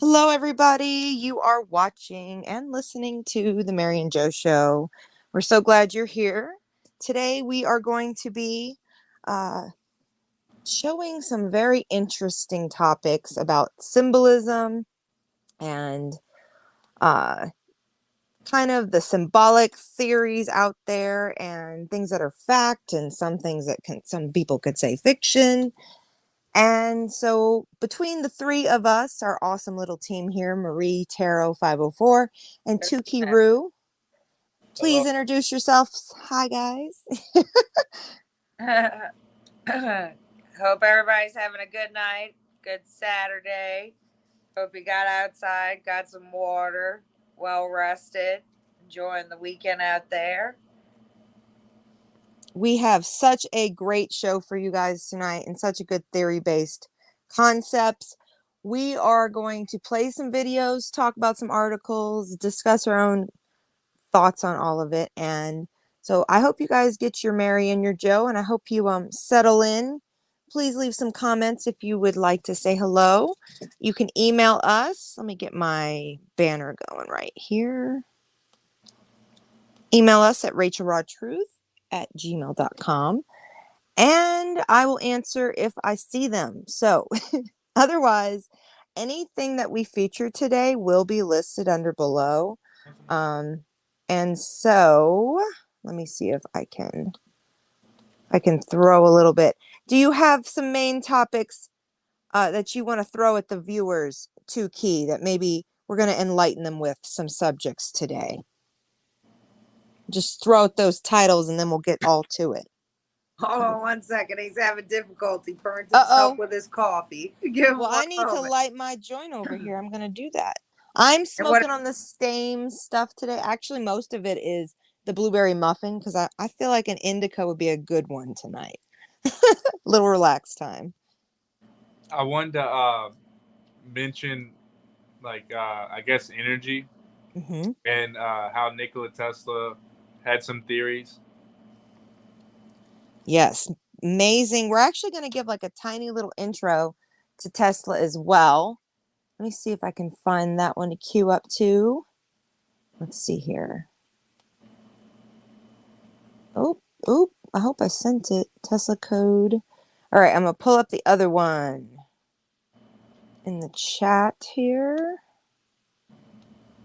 Hello, everybody. You are watching and listening to the Mary and Joe Show. We're so glad you're here. Today, we are going to be showing some very interesting topics about symbolism and uh, kind of the symbolic theories out there and things that are fact and some things that some people could say fiction. And so between the three of us, our awesome little team here, Marie Tarot 504 and Tuki Roo, Hello. please introduce yourselves. Hi, guys. Hope everybody's having a good night, good Saturday. Hope you got outside, got some water, well rested, enjoying the weekend out there. We have such a great show for you guys tonight and such a good theory-based concepts. We are going to play some videos, talk about some articles, discuss our own thoughts on all of it. And so I hope you guys get your Mary and your Joe, and I hope you settle in. Please leave some comments if you would like to say hello. You can email us. Let me get my banner going right here. Email us at rachelrawtruth@gmail.com, and I will answer if I see them. So otherwise, anything that we feature today will be listed under below. And so let me see if I can throw a little bit. Do you have some main topics that you want to throw at the viewers, Key, that maybe we're going to enlighten them with some subjects today? Just throw out those titles and then we'll get all to it. Hold on 1 second. He's having difficulty. Burns himself with his coffee. Well, I need to light my joint over here. I'm going to do that. I'm smoking on the same stuff today. Actually, most of it is the blueberry muffin because I feel like an indica would be a good one tonight. Little relaxed time. I wanted to mention, I guess, energy and how Nikola Tesla had some theories. Yes, amazing. We're actually going to give like a tiny little intro to Tesla as well. Let me see if I can find that one to queue up to. Let's see here. Oh, I hope I sent it. Tesla code. All right, I'm going to pull up the other one in the chat here.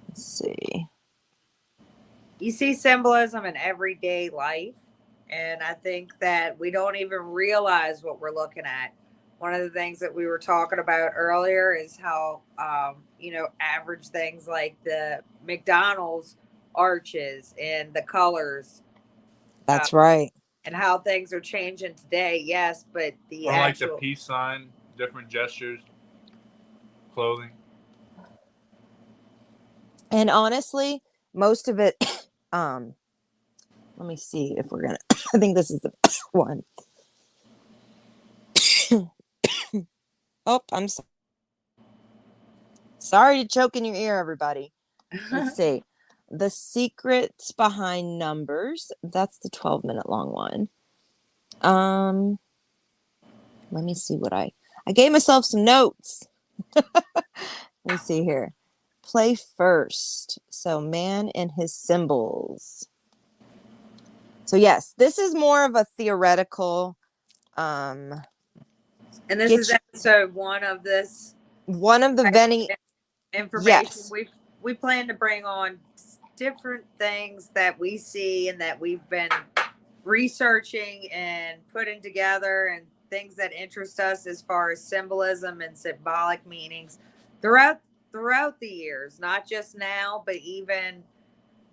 Let's see. You see symbolism in everyday life, and I think that we don't even realize what we're looking at. One of the things that we were talking about earlier is how, average things like the McDonald's arches and the colors. That's right. And how things are changing today, yes, but or like the peace sign, different gestures, clothing. And honestly, most of it, let me see if we're going to, I think this is the one. Oh, I'm sorry to choke in your ear, everybody. Let's see. The secrets behind numbers. That's the 12-minute long one. Let me see what I gave myself some notes. Let me see here. Play first. So man and his symbols. So yes, this is more of a theoretical. And this is episode 1 of this. One of the many information. Yes. We plan to bring on different things that we see and that we've been researching and putting together, and things that interest us as far as symbolism and symbolic meanings throughout the years, not just now, but even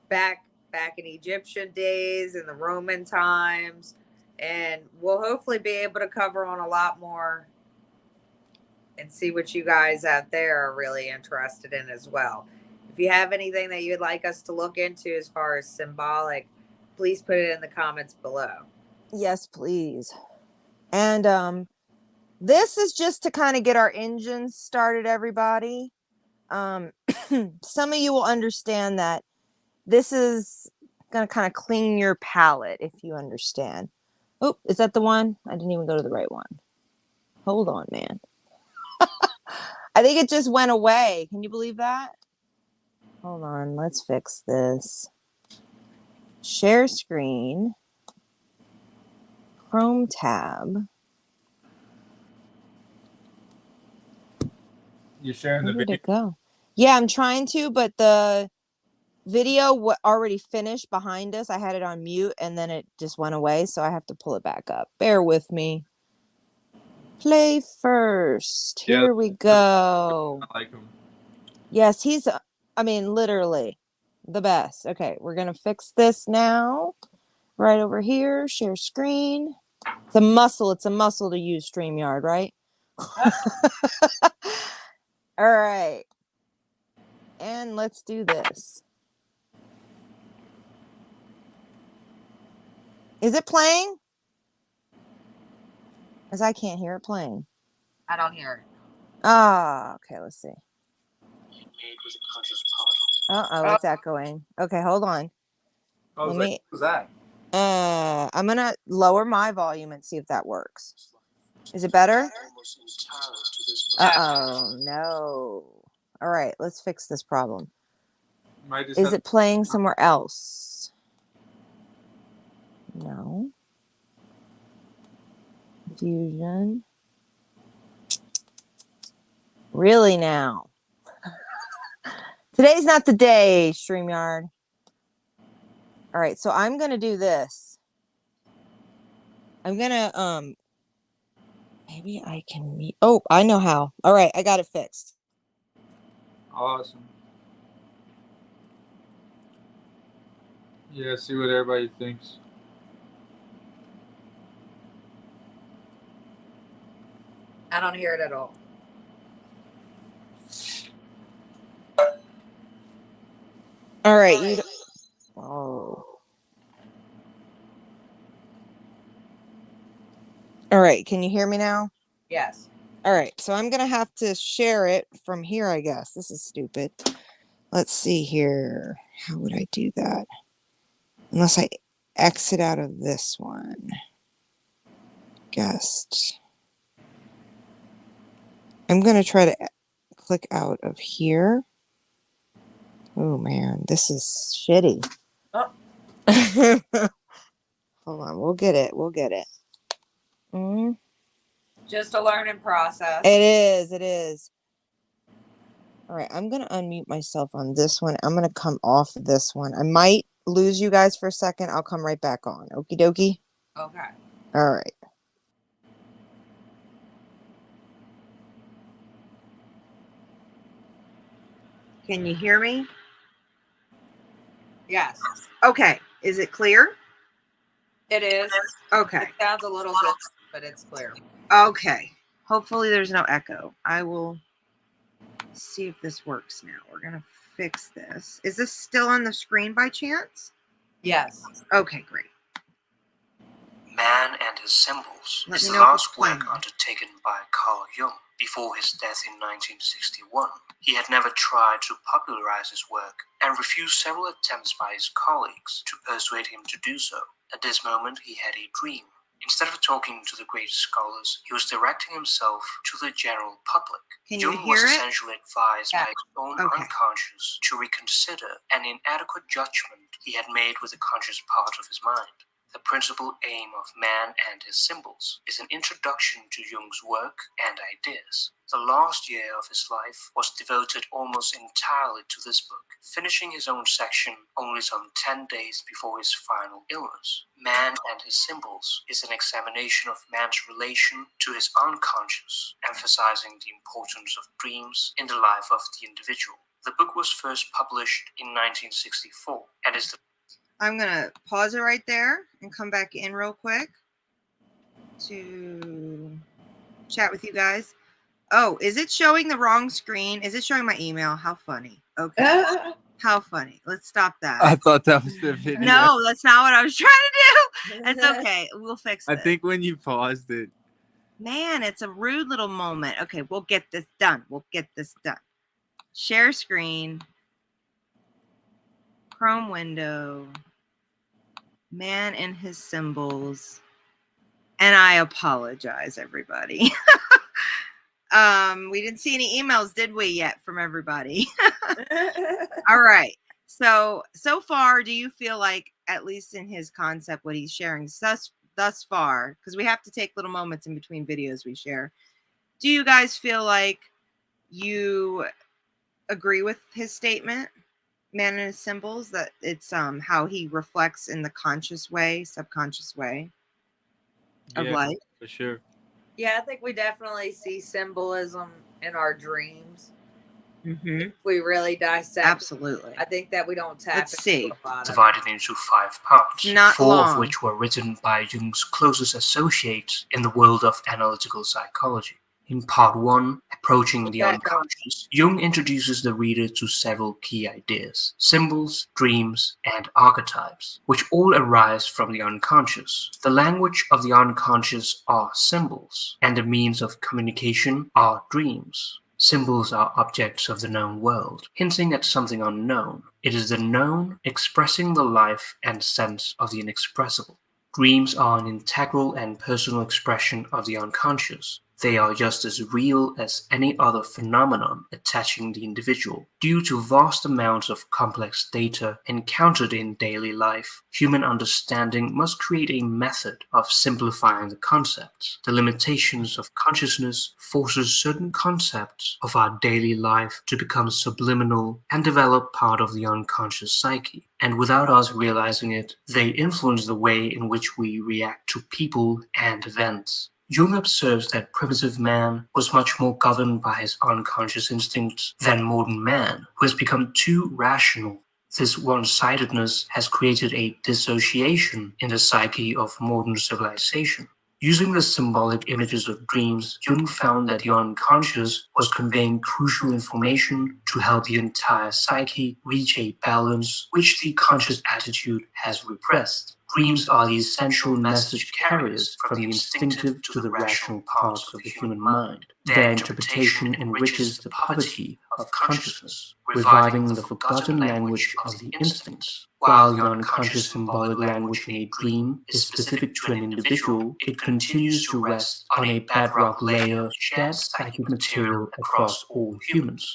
back in Egyptian days and the Roman times. And we'll hopefully be able to cover on a lot more and see what you guys out there are really interested in as well. If you have anything that you'd like us to look into as far as symbolic, please put it in the comments below. Yes, please. And this is just to kind of get our engines started, everybody. Some of you will understand that this is going to kind of clean your palate if you understand. Oh, is that the one? I didn't even go to the right one. Hold on, man. I think it just went away. Can you believe that? Hold on. Let's fix this. Share screen. Chrome tab. You're sharing Where the did video. it go? Yeah, I'm trying to, but the video already finished behind us. I had it on mute and then it just went away, so I have to pull it back up. Bear with me. Play first. Yeah, Here we go. I like him. Yes, he's, I mean, literally the best. Okay, we're going to fix this now. Right over here, share screen. It's a muscle. It's a muscle to use StreamYard, right? All right. And let's do this. Is it playing? Because I can't hear it playing. I don't hear it. Ah, okay, let's see. Uh-oh, it's echoing. Okay, hold on. I was Let like, me, what was that? I'm going to lower my volume and see if that works. Is it better? Uh-oh, no. All right, let's fix this problem. Might just Is have- it playing somewhere else? No. Fusion. Really now? Today's not the day, StreamYard. All right, so I'm going to do this. I'm going to, maybe I can meet. Oh, I know how. All right, I got it fixed. Awesome. Yeah, see what everybody thinks. I don't hear it at all. All right, you. Oh. All right, can you hear me now? Yes. All right, so I'm going to have to share it from here, I guess. This is stupid. Let's see here. How would I do that? Unless I exit out of this one. Guest. I'm going to try to click out of here. Oh, man, this is shitty. Oh. Hold on, we'll get it. We'll get it. Just a learning process. It is. It is. All right, I'm going to unmute myself on this one. I'm going to come off this one. I might lose you guys for a second. I'll come right back on. Okie dokie. Okay. All right. Can you hear me? Yes. Okay. Is it clear? It is. Okay. It sounds a little different, but it's clear. Okay. Hopefully there's no echo. I will see if this works now. We're going to fix this. Is this still on the screen by chance? Yes. Okay, great. Man and His Symbols Let is me the know if it's last work playing. undertaken by Carl Jung before his death in 1961. He had never tried to popularize his work and refused several attempts by his colleagues to persuade him to do so. At this moment, he had a dream. Instead of talking to the great scholars, he was directing himself to the general public. Can you Jung hear was it? essentially advised by his own Okay. unconscious to reconsider an inadequate judgment he had made with the conscious part of his mind. The principal aim of Man and His Symbols is an introduction to Jung's work and ideas. The last year of his life was devoted almost entirely to this book, finishing his own section only some 10 days before his final illness. Man and His Symbols is an examination of man's relation to his unconscious, emphasizing the importance of dreams in the life of the individual. The book was first published in 1964 and is the I'm going to pause it right there and come back in real quick to chat with you guys. Oh, is it showing the wrong screen? Is it showing my email? How funny. Okay. How funny. Let's stop that. I thought that was the video. No, that's not what I was trying to do. It's okay. We'll fix I this. think when you paused it. Man, it's a rude little moment. Okay, we'll get this done. We'll get this done. Share screen. Chrome window. Man and His Symbols. And I apologize, everybody. We didn't see any emails, did we, yet from everybody? All right. So far, do you feel like, at least in his concept, what he's sharing thus far, because we have to take little moments in between videos we share, do you guys feel like you agree with his statement, man and his symbols, that it's how he reflects in the conscious way, subconscious way of life? For sure. Yeah, I think we definitely see symbolism in our dreams. Mm-hmm. If we really dissect, Absolutely. I think that we don't tap Let's see. into a lot of it. Divided into 5 parts, Not 4 long. of which were written by Jung's closest associates in the world of analytical psychology. In part 1, Approaching the Unconscious, Jung introduces the reader to several key ideas, symbols, dreams, and archetypes, which all arise from the unconscious. The language of the unconscious are symbols, and the means of communication are dreams. Symbols are objects of the known world, hinting at something unknown. It is the known expressing the life and sense of the inexpressible. Dreams are an integral and personal expression of the unconscious. They are just as real as any other phenomenon attaching the individual. Due to vast amounts of complex data encountered in daily life, human understanding must create a method of simplifying the concepts. The limitations of consciousness forces certain concepts of our daily life to become subliminal and develop part of the unconscious psyche. And without us realizing it, they influence the way in which we react to people and events. Jung observes that primitive man was much more governed by his unconscious instincts than modern man, who has become too rational. This one-sidedness has created a dissociation in the psyche of modern civilization. Using the symbolic images of dreams, Jung found that the unconscious was conveying crucial information to help the entire psyche reach a balance which the conscious attitude has repressed. Dreams are the essential message carriers from the instinctive to the rational parts of the human mind. Their interpretation enriches the poverty of consciousness, reviving the forgotten language of the instincts. While the unconscious symbolic language in a dream is specific to an individual, it continues to rest on a bedrock layer of shared psychic material across all humans.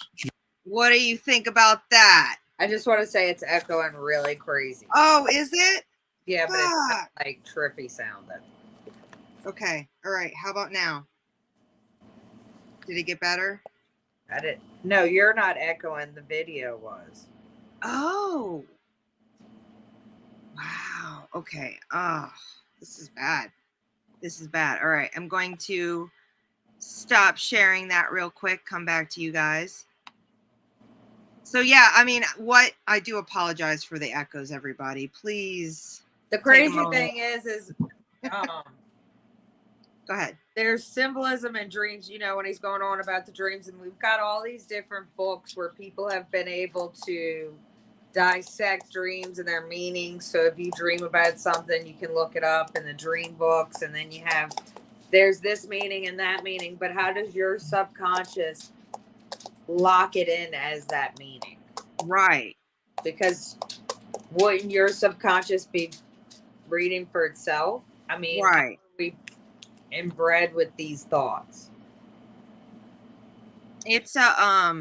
What do you think about that? I just want to say it's echoing really crazy. Oh, is it? Yeah, but it's not like trippy sounding. Okay. All right. How about now? Did it get better? No, you're not echoing. The video was. Oh. Wow. Okay. Oh, this is bad. This is bad. All right. I'm going to stop sharing that real quick. Come back to you guys. So yeah, I mean, I do apologize for the echoes, everybody. Please. The crazy thing is go ahead. There's symbolism in dreams, when he's going on about the dreams, and we've got all these different books where people have been able to dissect dreams and their meanings. So if you dream about something, you can look it up in the dream books, and then there's this meaning and that meaning, but how does your subconscious lock it in as that meaning? Right. Because wouldn't your subconscious be reading for itself? I mean, right. We inbred with these thoughts. It's a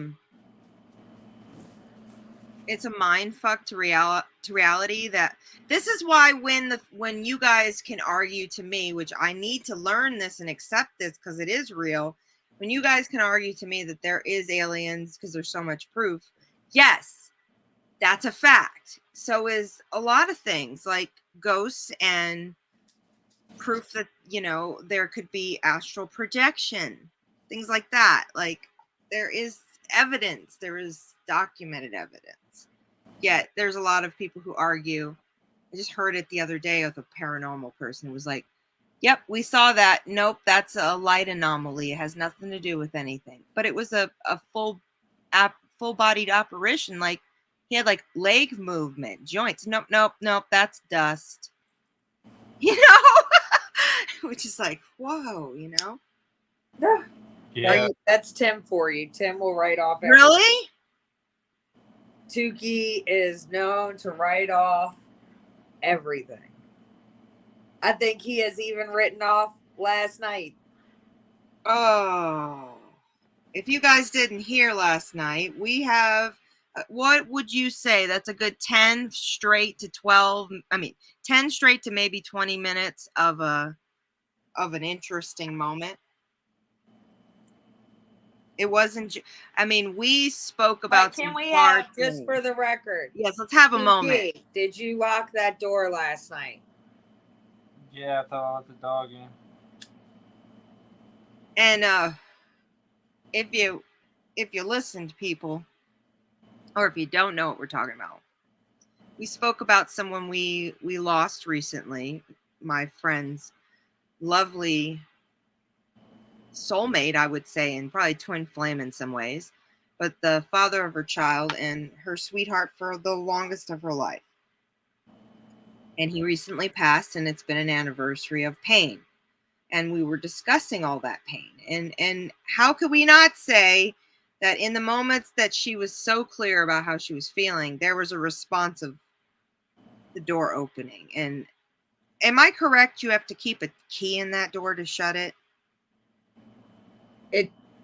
mind fuck to reality. That this is why when you guys can argue to me, which I need to learn this and accept this because it is real. When you guys can argue to me that there is aliens because there's so much proof, yes, that's a fact. So is a lot of things like ghosts and proof that, there could be astral projection, things like that. Like there is evidence, there is documented evidence. Yet there's a lot of people who argue. I just heard it the other day with a paranormal person who was like, yep, we saw that. Nope, that's a light anomaly. It has nothing to do with anything. But it was a full-bodied apparition. Like he had like leg movement, joints. Nope, that's dust. Which is like, whoa, Yeah. That's Tim for you. Tim will write off everything. Really? Tukey is known to write off everything. I think he has even written off last night. Oh. if you guys didn't hear last night, we have, what would you say? That's a good 10 straight to 12. I mean, 10 straight to maybe 20 minutes of an interesting moment. It wasn't, I mean, we spoke about. But can we have, just for the record? Yes, let's have a moment. Did you lock that door last night? Yeah, I thought I let the dog in. And if you listened, people, or if you don't know what we're talking about, we spoke about someone we lost recently, my friend's lovely soulmate, I would say, and probably twin flame in some ways, but the father of her child and her sweetheart for the longest of her life. And he recently passed, and it's been an anniversary of pain. And we were discussing all that pain. And how could we not say that in the moments that she was so clear about how she was feeling, there was a response of the door opening. And am I correct? You have to keep a key in that door to shut it?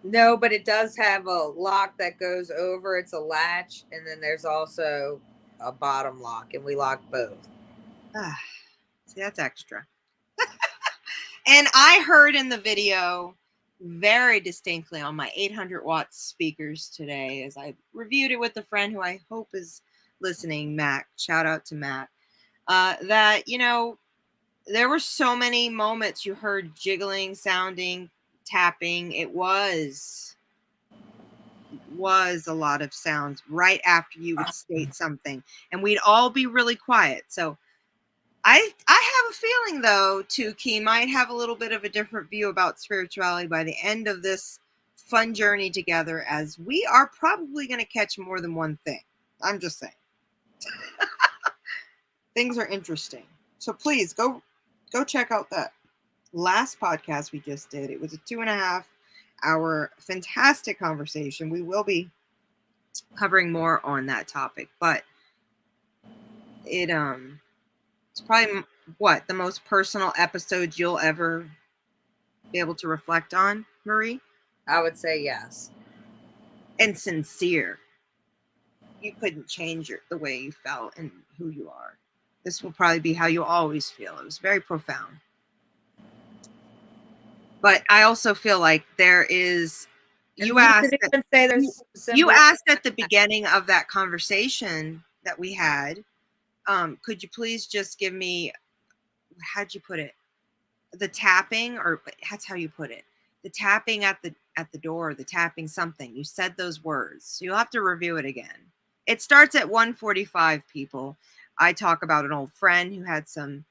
No, but it does have a lock that goes over. It's a latch, and then there's also a bottom lock, and we lock both. See, that's extra. And I heard in the video very distinctly on my 800 watt speakers today, as I reviewed it with a friend who I hope is listening, Matt. Shout out to Matt. That, you know, there were so many moments you heard jiggling, sounding, tapping. It was a lot of sounds right after you would state something, and we'd all be really quiet. So I have a feeling, though, Tukey might have a little bit of a different view about spirituality by the end of this fun journey together, as we are probably going to catch more than one thing. I'm just saying. Things are interesting. So please go check out that last podcast we just did. It was a 2.5-hour fantastic conversation. We will be covering more on that topic, but it's probably the most personal episode you'll ever be able to reflect on, Marie? I would say yes. And sincere. You couldn't change the way you felt and who you are. This will probably be how you always feel. It was very profound. But I also feel like there is. You asked at the beginning of that conversation that we had. Could you please just give me, how'd you put it? The tapping, or that's how you put it. The tapping at the door, the tapping something. You said those words. So you'll have to review it again. It starts at 1:45, people. I talk about an old friend who had some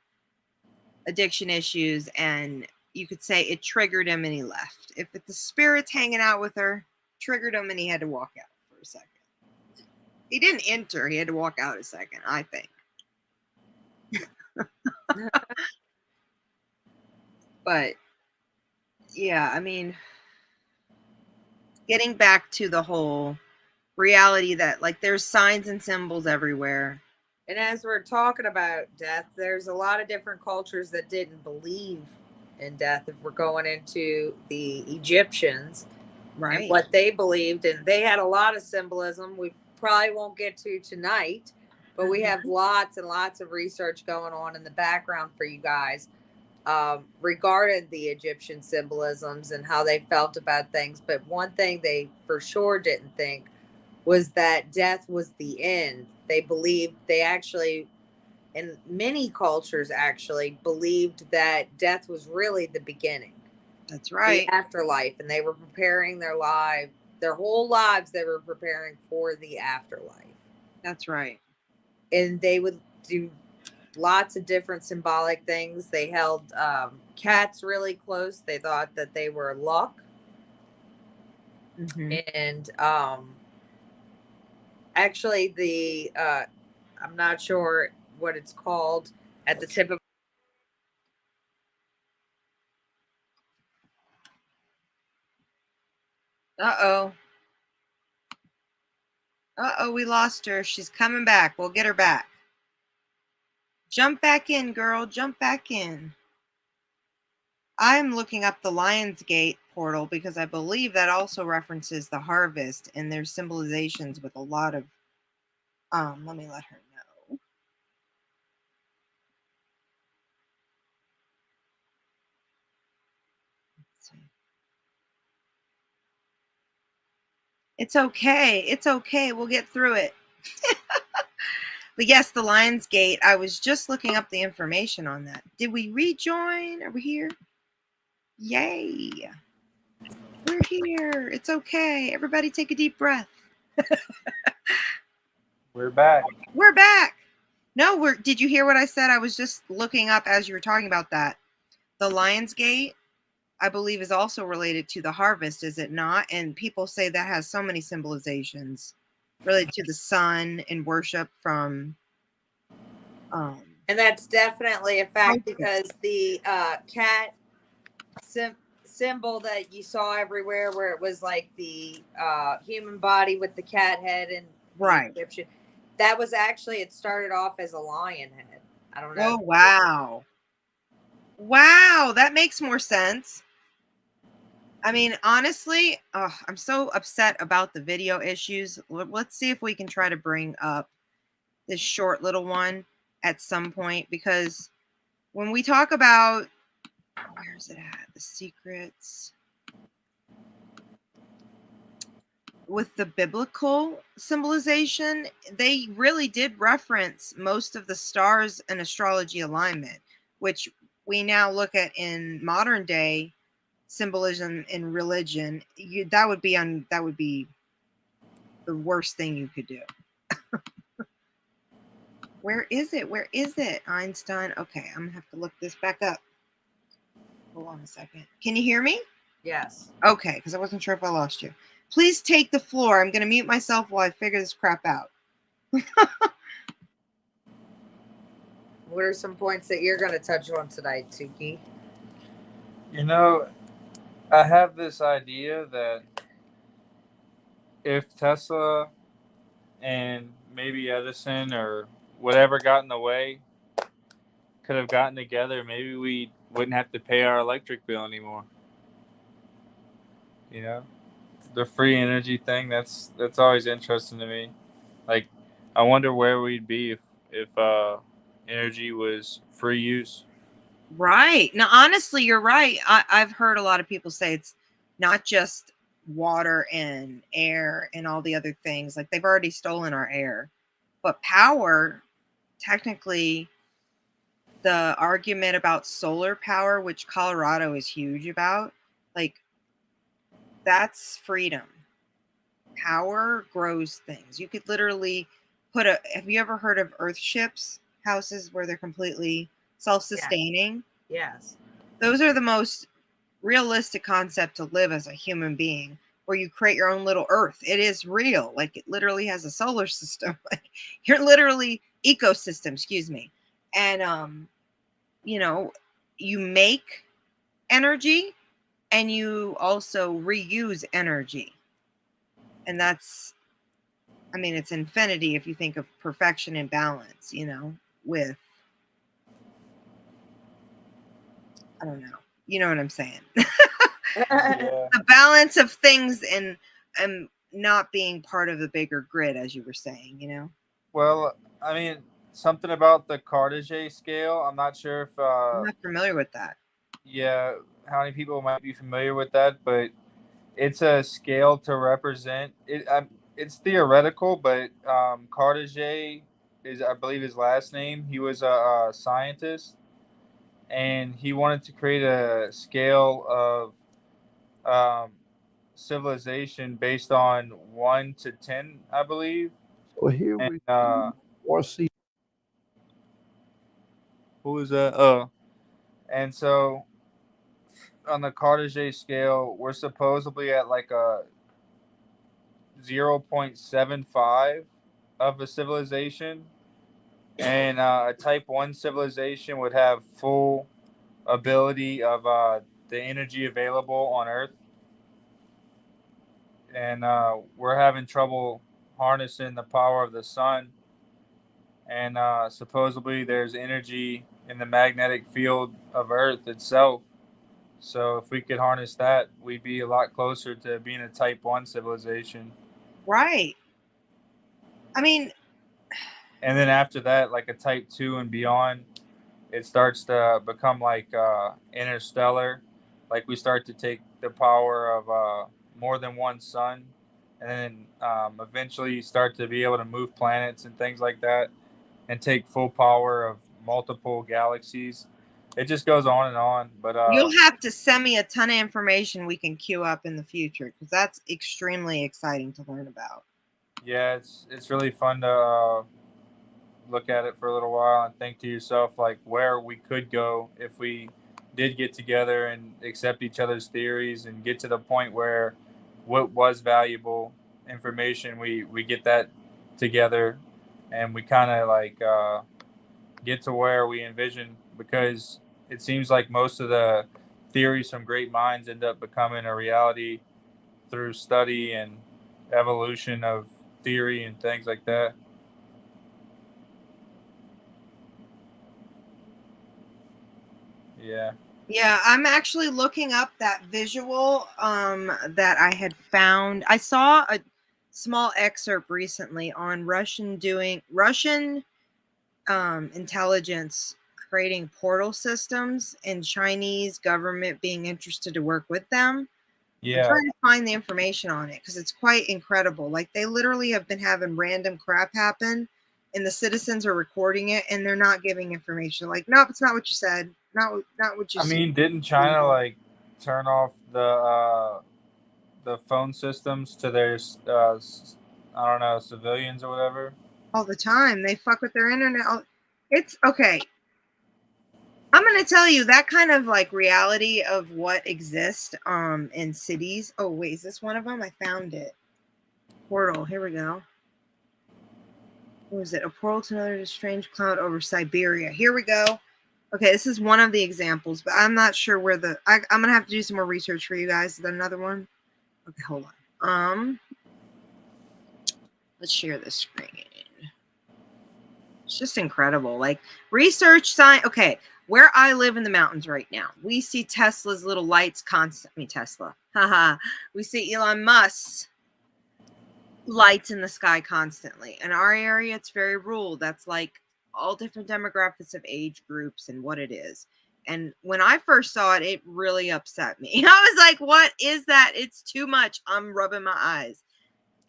addiction issues, and you could say it triggered him and he left. If the spirit's hanging out with her, triggered him and he had to walk out for a second. He didn't enter, he had to walk out a second, I think. But yeah, I mean, getting back to the whole reality that, like, there's signs and symbols everywhere. And as we're talking about death, there's a lot of different cultures that didn't believe in death. If we're going into the Egyptians, right, and what they believed, and they had a lot of symbolism we probably won't get to tonight, but we have lots and lots of research going on in the background for you guys regarding the Egyptian symbolisms and how they felt about things. But one thing they for sure didn't think was that death was the end. They believed, they actually, in many cultures actually, believed that death was really the beginning. That's right. The afterlife. And they were preparing their whole lives, they were preparing for the afterlife. That's right. And they would do lots of different symbolic things. They held cats really close. They thought that they were luck. Mm-hmm. And actually, I'm not sure what it's called, at the tip of. Uh-oh, we lost her. She's coming back. We'll get her back. Jump back in, girl. Jump back in. I'm looking up the Lionsgate portal because I believe that also references the harvest, and there's symbolizations with a lot of. Let me let her know. Let's see. It's okay. It's okay. We'll get through it. But yes, the Lionsgate. I was just looking up the information on that. Did we rejoin? Are we here? Yay. We're here. It's okay. Everybody take a deep breath. We're back. We're back. No, did you hear what I said? I was just looking up as you were talking about that. The Lionsgate, I believe, is also related to the harvest, is it not? And people say that has so many symbolizations related to the sun and worship from. And that's definitely a fact because the cat symbol that you saw everywhere, where it was like the human body with the cat head and right, Egyptian, that was actually, it started off as a lion head. I don't know. Oh wow! Wow, that makes more sense. I mean, honestly, I'm so upset about the video issues. Let's see if we can try to bring up this short little one at some point, because when we talk about, where's it at? The secrets with the biblical symbolization, they really did reference most of the stars and astrology alignment, which we now look at in modern day symbolism in religion. That would be the worst thing you could do. Where is it, Einstein? Okay, I'm gonna have to look this back up. Hold on a second. Can you hear me? Yes. Okay, because I wasn't sure if I lost you. Please take the floor. I'm gonna mute myself while I figure this crap out. What are some points that you're going to touch on tonight, Tuki? You know, I have this idea that if Tesla and maybe Edison or whatever got in the way could have gotten together, maybe we wouldn't have to pay our electric bill anymore. You know, the free energy thing, that's always interesting to me. Like, I wonder where we'd be if energy was free use. Right. Now, honestly, you're right. I've heard a lot of people say it's not just water and air and all the other things. Like, they've already stolen our air. But power, technically, the argument about solar power, which Colorado is huge about, like, that's freedom. Power grows things. You could literally have you ever heard of earth ships, houses where they're completely self-sustaining? Yes. Those are the most realistic concept to live as a human being, where you create your own little earth. It is real. Like, it literally has a solar system. Like, you're literally ecosystem, excuse me. And you make energy and you also reuse energy. And that's, I mean, it's infinity if you think of perfection and balance, with, I don't know. You know what I'm saying? Yeah. The balance of things and not being part of the bigger grid, as you were saying. Well, I mean, something about the Cartesian scale. I'm not sure if I'm not familiar with that. yeah, how many people might be familiar with that, but it's a scale to represent it. It's theoretical, but Cartesian is, I believe, his last name. He was a scientist, and he wanted to create a scale of um, civilization based on 1 to 10, I believe. So here And we see. who was that? Oh, and so on the Cartesian scale, we're supposedly at like a 0.75 of a civilization, and a Type 1 civilization would have full ability of the energy available on Earth, and we're having trouble harnessing the power of the sun. And supposedly there's energy in the magnetic field of Earth itself, So if we could harness that, we'd be a lot closer to being a type 1 civilization. Right. I mean, And then after that, like a type 2 and beyond, it starts to become like interstellar. Like we start to take the power of more than one sun, and then eventually you start to be able to move planets and things like that, and take full power of multiple galaxies. It just goes on and on. But you'll have to send me a ton of information we can queue up in the future, because that's extremely exciting to learn about. yeah, it's really fun to look at it for a little while and think to yourself like where we could go if we did get together and accept each other's theories and get to the point where what was valuable information we get that together, and we kind of like get to where we envision, because it seems like most of the theories from great minds end up becoming a reality through study and evolution of theory and things like that. Yeah. Yeah, I'm actually looking up that visual that I had found. I saw a small excerpt recently on Russian intelligence creating portal systems and Chinese government being interested to work with them. I'm Yeah. trying to find the information on it because it's quite incredible. Like, they literally have been having random crap happen, and the citizens are recording it, and they're not giving information. Like, nope, it's not what you said. Not what you I said. mean, didn't China like turn off the phone systems to their I don't know, civilians or whatever? All the time. They fuck with their internet. It's okay. I'm gonna tell you that kind of like reality of what exists in cities. Oh wait, is this one of them? I found it. Portal. Here we go. What was it? A portal to another strange cloud over Siberia. Here we go. Okay, this is one of the examples, but I'm not sure where I'm gonna have to do some more research for you guys. Is that another one? Okay, hold on. Let's share this screen. It's just incredible. Like, research science. Okay, where I live in the mountains right now, we see Tesla's little lights constantly. Tesla. Haha. We see Elon Musk's lights in the sky constantly. In our area, it's very rural. That's like all different demographics of age groups and what it is. And when I first saw it, it really upset me. I was like, what is that? It's too much. I'm rubbing my eyes.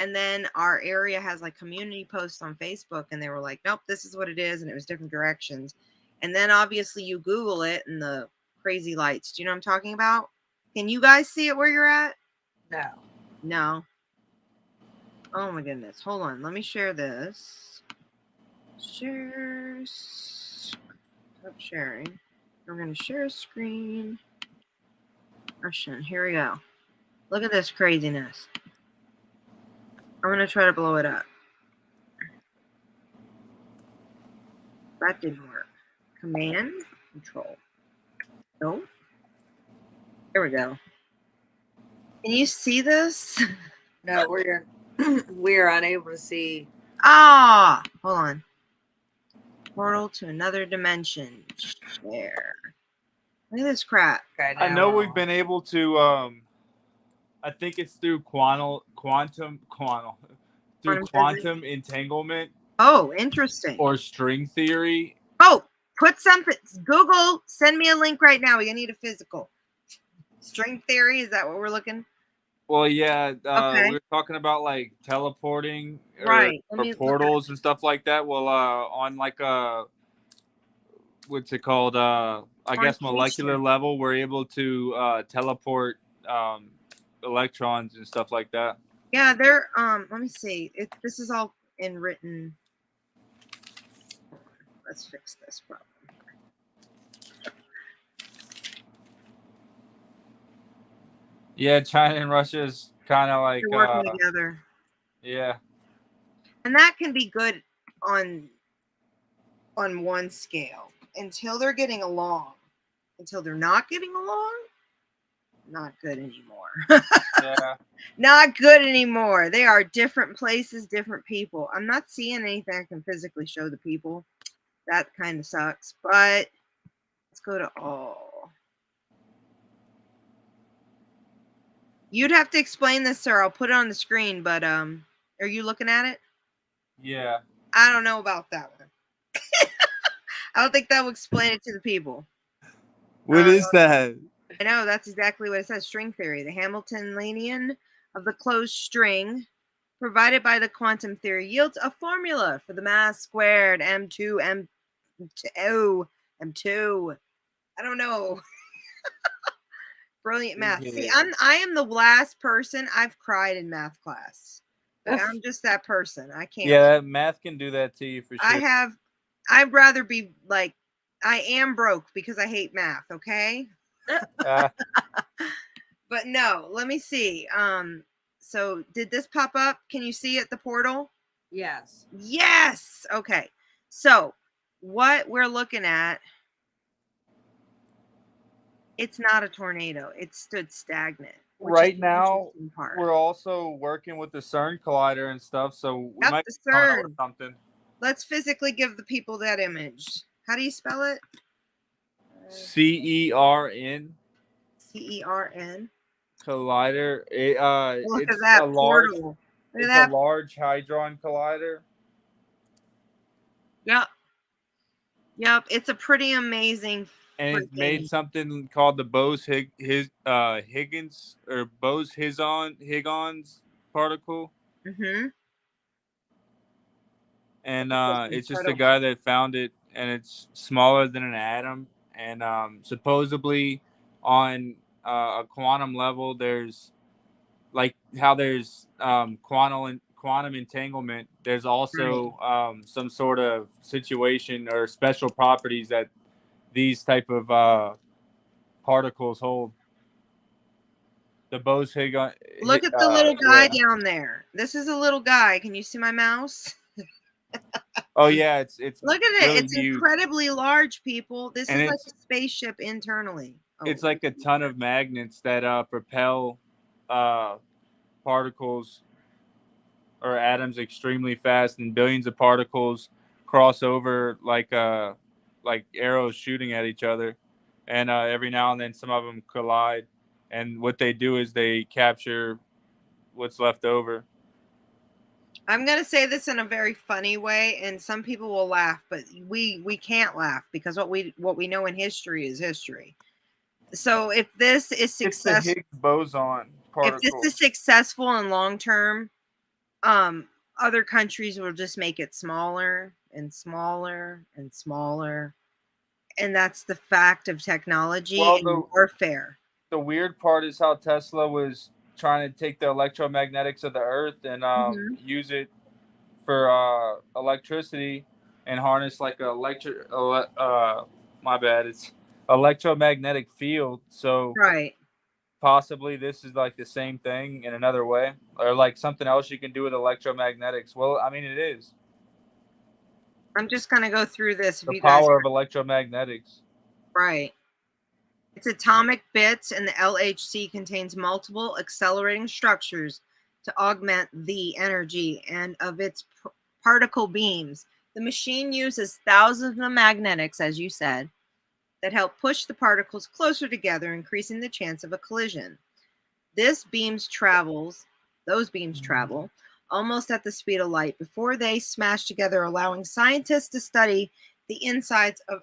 And then our area has like community posts on Facebook, and they were like, nope, this is what it is. And it was different directions. And then obviously you Google it and the crazy lights. Do you know what I'm talking about? Can you guys see it where you're at? No. No. Oh my goodness. Hold on. Let me share this. Share. Stop sharing. We're going to share a screen. Russian. Here we go. Look at this craziness. I'm going to try to blow it up. That didn't work. Command. Control. No. There we go. Can you see this? No, we're unable to see. Ah! Hold on. Portal to another dimension. Share. Look at this crap. Okay, I now know we're we've on. been able to. I think it's through quantum entanglement Oh, interesting. or string theory. Oh, put something. Google, send me a link right now. We need a physical. String theory, is that what we're looking? Well, yeah, Okay. we were talking about like teleporting Right. Let or me look portals and stuff like that. Well, on like what's it called? I guess molecular Quantition. level, we're able to teleport electrons and stuff like that. Yeah, they're let me see. This is all in written. Let's fix this problem. Yeah, China and Russia is kind of like They're working together. yeah. And that can be good on one scale until they're getting along. Until they're not getting along, not good anymore. Yeah. Not good anymore. They are different places, different people. I'm not seeing anything I can physically show the people. That kind of sucks. But let's go to all. You'd have to explain this, sir. I'll put it on the screen, but are you looking at it? Yeah. I don't know about that one. I don't think that will explain it to the people. What is that? I know, that's exactly what it says. String theory. The Hamiltonian of the closed string provided by the quantum theory yields a formula for the mass squared M2, M2. I don't know. Brilliant math. See, I am the last person I've cried in math class. Like, I'm just that person. I can't. Yeah, math can do that to you for sure. I'd rather be like, I am broke because I hate math, okay? But no, let me see. So did this pop up? Can you see it, the portal? Yes. Yes. Okay. So what we're looking at, it's not a tornado. It stood stagnant. Right now, we're also working with the CERN collider and stuff, so we might the be coming up CERN. with something. Let's physically give the people that image. How do you spell it? CERN. CERN. Collider. Look It's at that a large. portal. It's a large hadron collider. Yep. It's a pretty amazing. And it's made something called the Higgins or Bose-Higgins particle. Mm-hmm. And it's just a guy that found it, and it's smaller than an atom. And supposedly, on a quantum level, there's like how there's quantum entanglement. There's also some sort of situation or special properties that these type of particles hold. The Bose-Higgins. Look at the little guy down there. This is a little guy. Can you see my mouse? Oh yeah, it's look at really it. It's huge. Incredibly large, people. This is like a spaceship internally. It's like a ton of magnets that propel particles or atoms extremely fast, and billions of particles cross over like arrows shooting at each other, and every now and then some of them collide, and what they do is they capture what's left over. I'm gonna say this in a very funny way, and some people will laugh, but we can't laugh because what we know in history is history. So if this is successful, it's the Higgs boson particle. If this is successful and long term, other countries will just make it smaller and smaller and smaller, and that's the fact of technology and warfare. The weird part is how Tesla was trying to take the electromagnetics of the Earth and use it for electricity and harness like it's electromagnetic field. So possibly this is like the same thing in another way, or like something else you can do with electromagnetics. Well, I mean, it is. I'm just gonna go through this. The power of electromagnetics. Right. It's atomic bits, and the LHC contains multiple accelerating structures to augment the energy and of its particle beams. The machine uses thousands of magnetics, as you said, that help push the particles closer together, increasing the chance of a collision. Those beams travel almost at the speed of light before they smash together, allowing scientists to study the insides of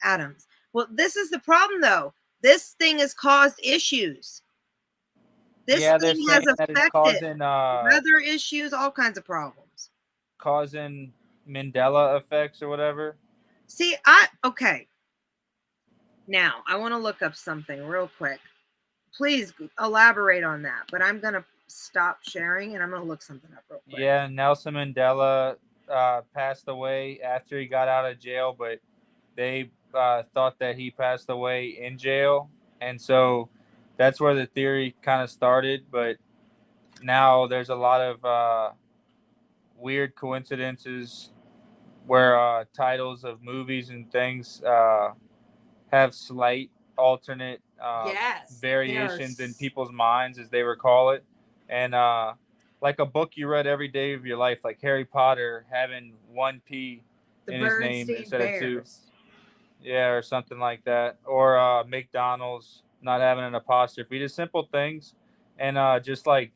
atoms. Well, this is the problem, though. This thing has caused issues. This thing has affected weather issues, all kinds of problems. Causing Mandela effects or whatever. See, okay. Now, I want to look up something real quick. Please elaborate on that, but I'm going to stop sharing and I'm going to look something up real quick. Yeah, Nelson Mandela passed away after he got out of jail, but they thought that he passed away in jail, and so that's where the theory kind of started. But now there's a lot of weird coincidences where titles of movies and things have slight alternate variations in people's minds, as they recall it, and like a book you read every day of your life, like Harry Potter having 1 P in his name instead of 2. Yeah, or something like that. Or McDonald's not having an apostrophe. Just simple things and just like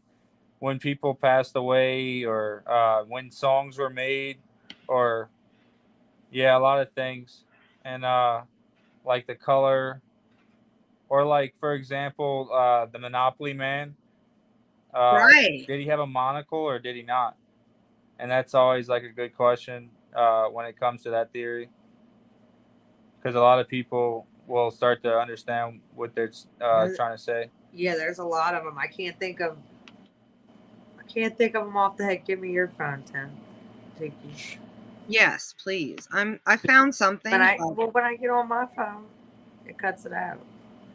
when people passed away, or when songs were made, or yeah, a lot of things, and like the color, or like for example, the Monopoly Man. Right. Did he have a monocle or did he not? And that's always like a good question when it comes to that theory, because a lot of people will start to understand what they're trying to say. Yeah, there's a lot of them. I can't think of them off the head. Give me your phone, Tim. Tiki. Yes, please. I found something. When I get on my phone, it cuts it out.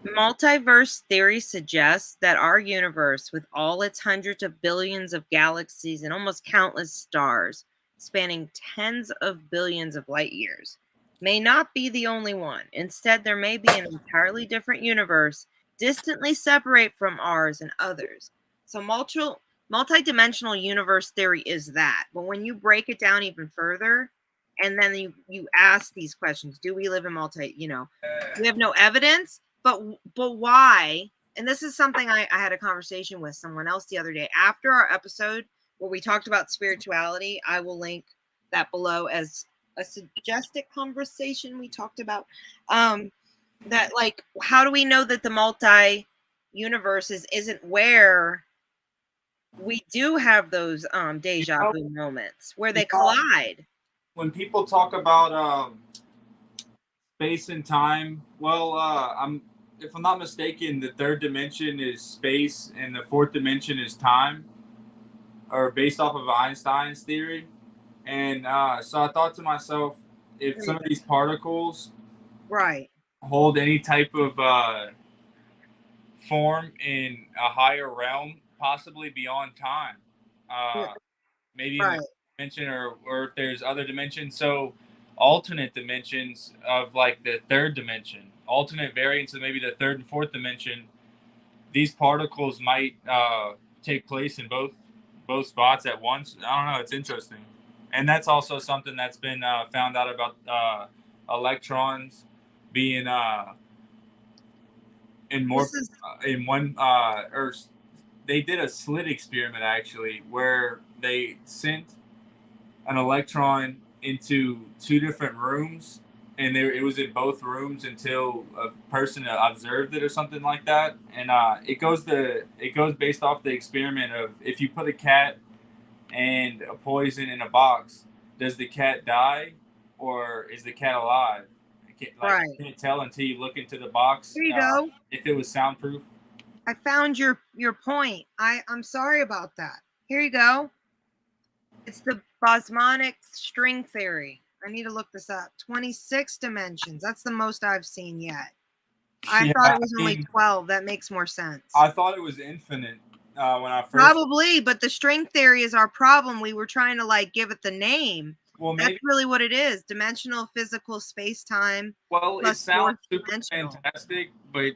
Multiverse theory suggests that our universe, with all its hundreds of billions of galaxies and almost countless stars, spanning tens of billions of light years, may not be the only one. Instead, there may be an entirely different universe, distantly separate from ours and others. So multidimensional universe theory is that. But when you break it down even further, and then you ask these questions, do we live in we have no evidence, but why? And this is something I had a conversation with someone else the other day after our episode where we talked about spirituality. I will link that below as a suggested conversation we talked about. That, like, how do we know that the multi universes isn't where we do have those deja vu moments where they collide? When people talk about space and time, well, if I'm not mistaken, the third dimension is space and the fourth dimension is time, or based off of Einstein's theory. And so I thought to myself, if some of these particles Right hold any type of form in a higher realm, possibly beyond time, maybe in the dimension, or if there's other dimensions. So alternate dimensions of like the third dimension, alternate variants of maybe the third and fourth dimension, these particles might take place in both spots at once. I don't know. It's interesting, and that's also something that's been found out about electrons being in more in one or they did a slit experiment actually where they sent an electron into two different rooms, and it was in both rooms until a person observed it or something like that. And it goes based off the experiment of, if you put a cat and a poison in a box, does the cat die or is the cat alive? You can't tell until you look into the box. Here you go. If it was soundproof. I found your point. I'm sorry about that. Here you go. It's the bosmonic string theory. I need to look this up. 26 dimensions. That's the most I've seen yet. I thought it was only 12. That makes more sense. I thought it was infinite when I first. Probably, but the string theory is our problem. We were trying to like give it the name. Well, that's really what it is. Dimensional, physical, space-time. Well, it sounds super fantastic, but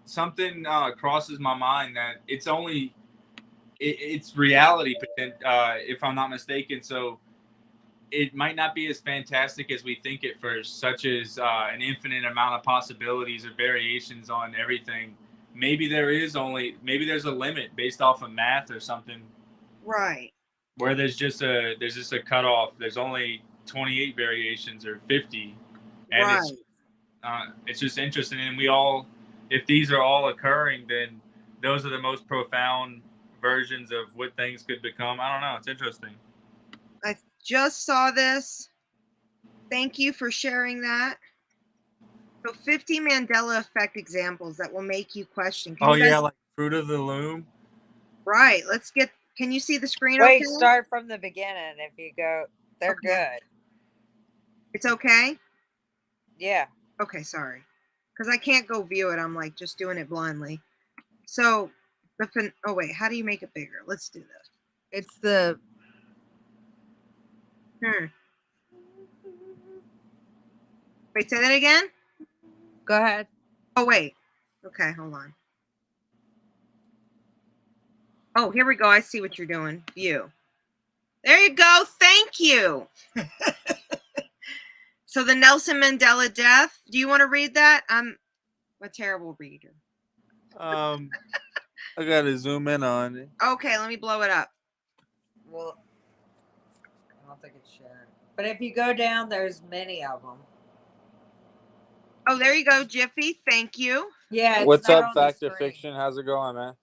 something crosses my mind that it's only it's reality, if I'm not mistaken. So it might not be as fantastic as we think at first, such as an infinite amount of possibilities or variations on everything. Maybe there's a limit based off of math or something. Right. Where there's just a cutoff. There's only 28 variations or 50, and it's just interesting. And if these are all occurring, then those are the most profound versions of what things could become. I don't know. It's interesting. I just saw this. Thank you for sharing that. So 50 Mandela effect examples that will make you question. Like Fruit of the Loom. Right. Can you see the screen? Wait, start from the beginning. If you go, they're good. It's okay? Yeah. Okay, sorry. Because I can't go view it. I'm like just doing it blindly. So wait, how do you make it bigger? Let's do this. It's the Wait, say that again? Go ahead. Oh, wait. Okay, hold on. Oh, here we go. I see what you're doing. View. There you go. Thank you. So the Nelson Mandela death. Do you want to read that? I'm a terrible reader. I gotta zoom in on it. Okay, let me blow it up. Well, I don't think it's sharing. But if you go down, there's many of them. Oh, there you go, Jiffy. Thank you. Yeah. What's not up, on the Fact or screen. Fiction? How's it going, man?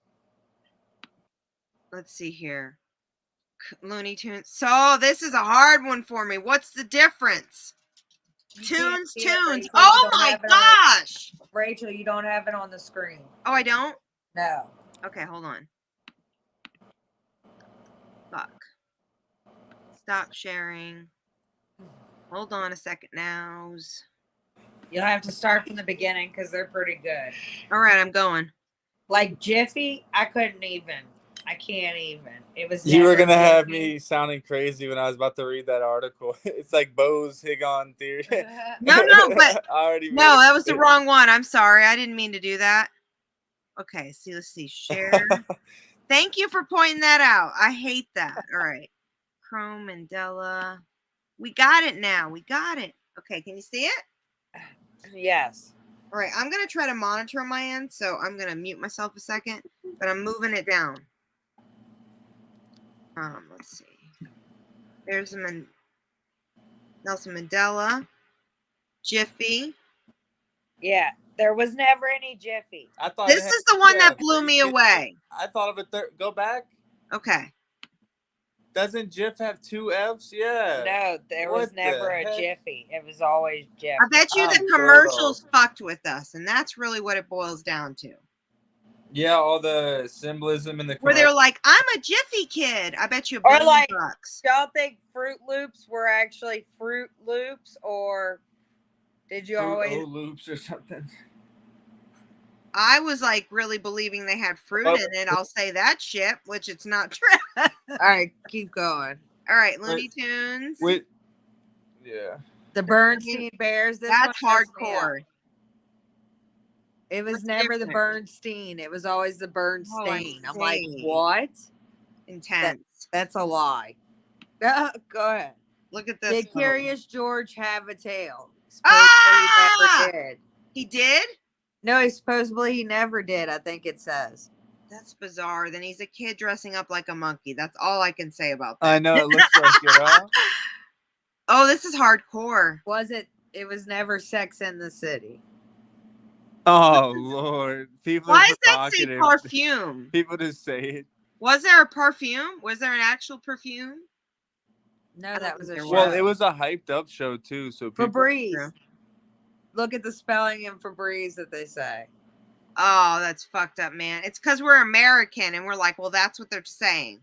Let's see here. Looney Tunes. So this is a hard one for me. What's the difference? You can't Tunes, see it, tunes. Rachel. You Oh don't my have it on the- gosh. Rachel, you don't have it on the screen. Oh, I don't? No. Okay, hold on. Fuck. Stop sharing. Hold on a second now. You'll have to start from the beginning because they're pretty good. All right, I'm going. Like Jiffy, I couldn't even. I can't even. It was. You were never gonna have Jiffy. me sounding crazy when I was about to read that article. It's like Bo's Higon theory. No, but I already made no, a that was the mistake. wrong one. I'm sorry. I didn't mean to do that. Okay, see, let's see. Share. Thank you for pointing that out. I hate that. All right. Chrome, Mandela. We got it now. We got it. Okay, can you see it? Yes. All right, I'm going to try to monitor on my end, so I'm going to mute myself a second, but I'm moving it down. Let's see. There's Nelson Mandela. Jiffy. Yeah. There was never any Jiffy. I thought This it had is the one two that Fs. blew Are you me kidding away. I thought of a third. Go back. Okay. Doesn't Jif have two Fs? Yeah. No, there What was never the a heck? Jiffy. It was always Jiffy. I bet you I'm the so commercials fucked with us, and that's really what it boils down to. Yeah, all the symbolism in the Where commercial. they're like, I'm a Jiffy kid. I bet you Or $1 billion like- bucks. Y'all think Fruit Loops were actually Fruit Loops, or did you always? Loops or something. I was like really believing they had fruit in it. I'll say that shit, which it's not true. All right, keep going. All right, Looney Tunes. Wait. Yeah. The Bernstein Bears. This That's one messed me up. hardcore. It was What's never the different? Bernstein. It was always the Bernstein. I'm like, see. what? Intense. That's a lie. Go ahead. Look at this. Did photo. Curious George have a tail? Ah! Supposedly he never did. He did? No, supposedly he never did. I think it says. That's bizarre. Then he's a kid dressing up like a monkey. That's all I can say about that. I know it looks like it, huh? Oh, this is hardcore. Was it? It was never Sex in the City. Oh Lord. People Why are does that say provocative. perfume? People just say it. Was there a perfume? Was there an actual perfume? No, I that don't was think a there show. Well, it was a hyped up show too, so people Febreze. Look at the spelling in Febreze that they say. Oh, that's fucked up, man. It's because we're American and we're like, well, that's what they're saying.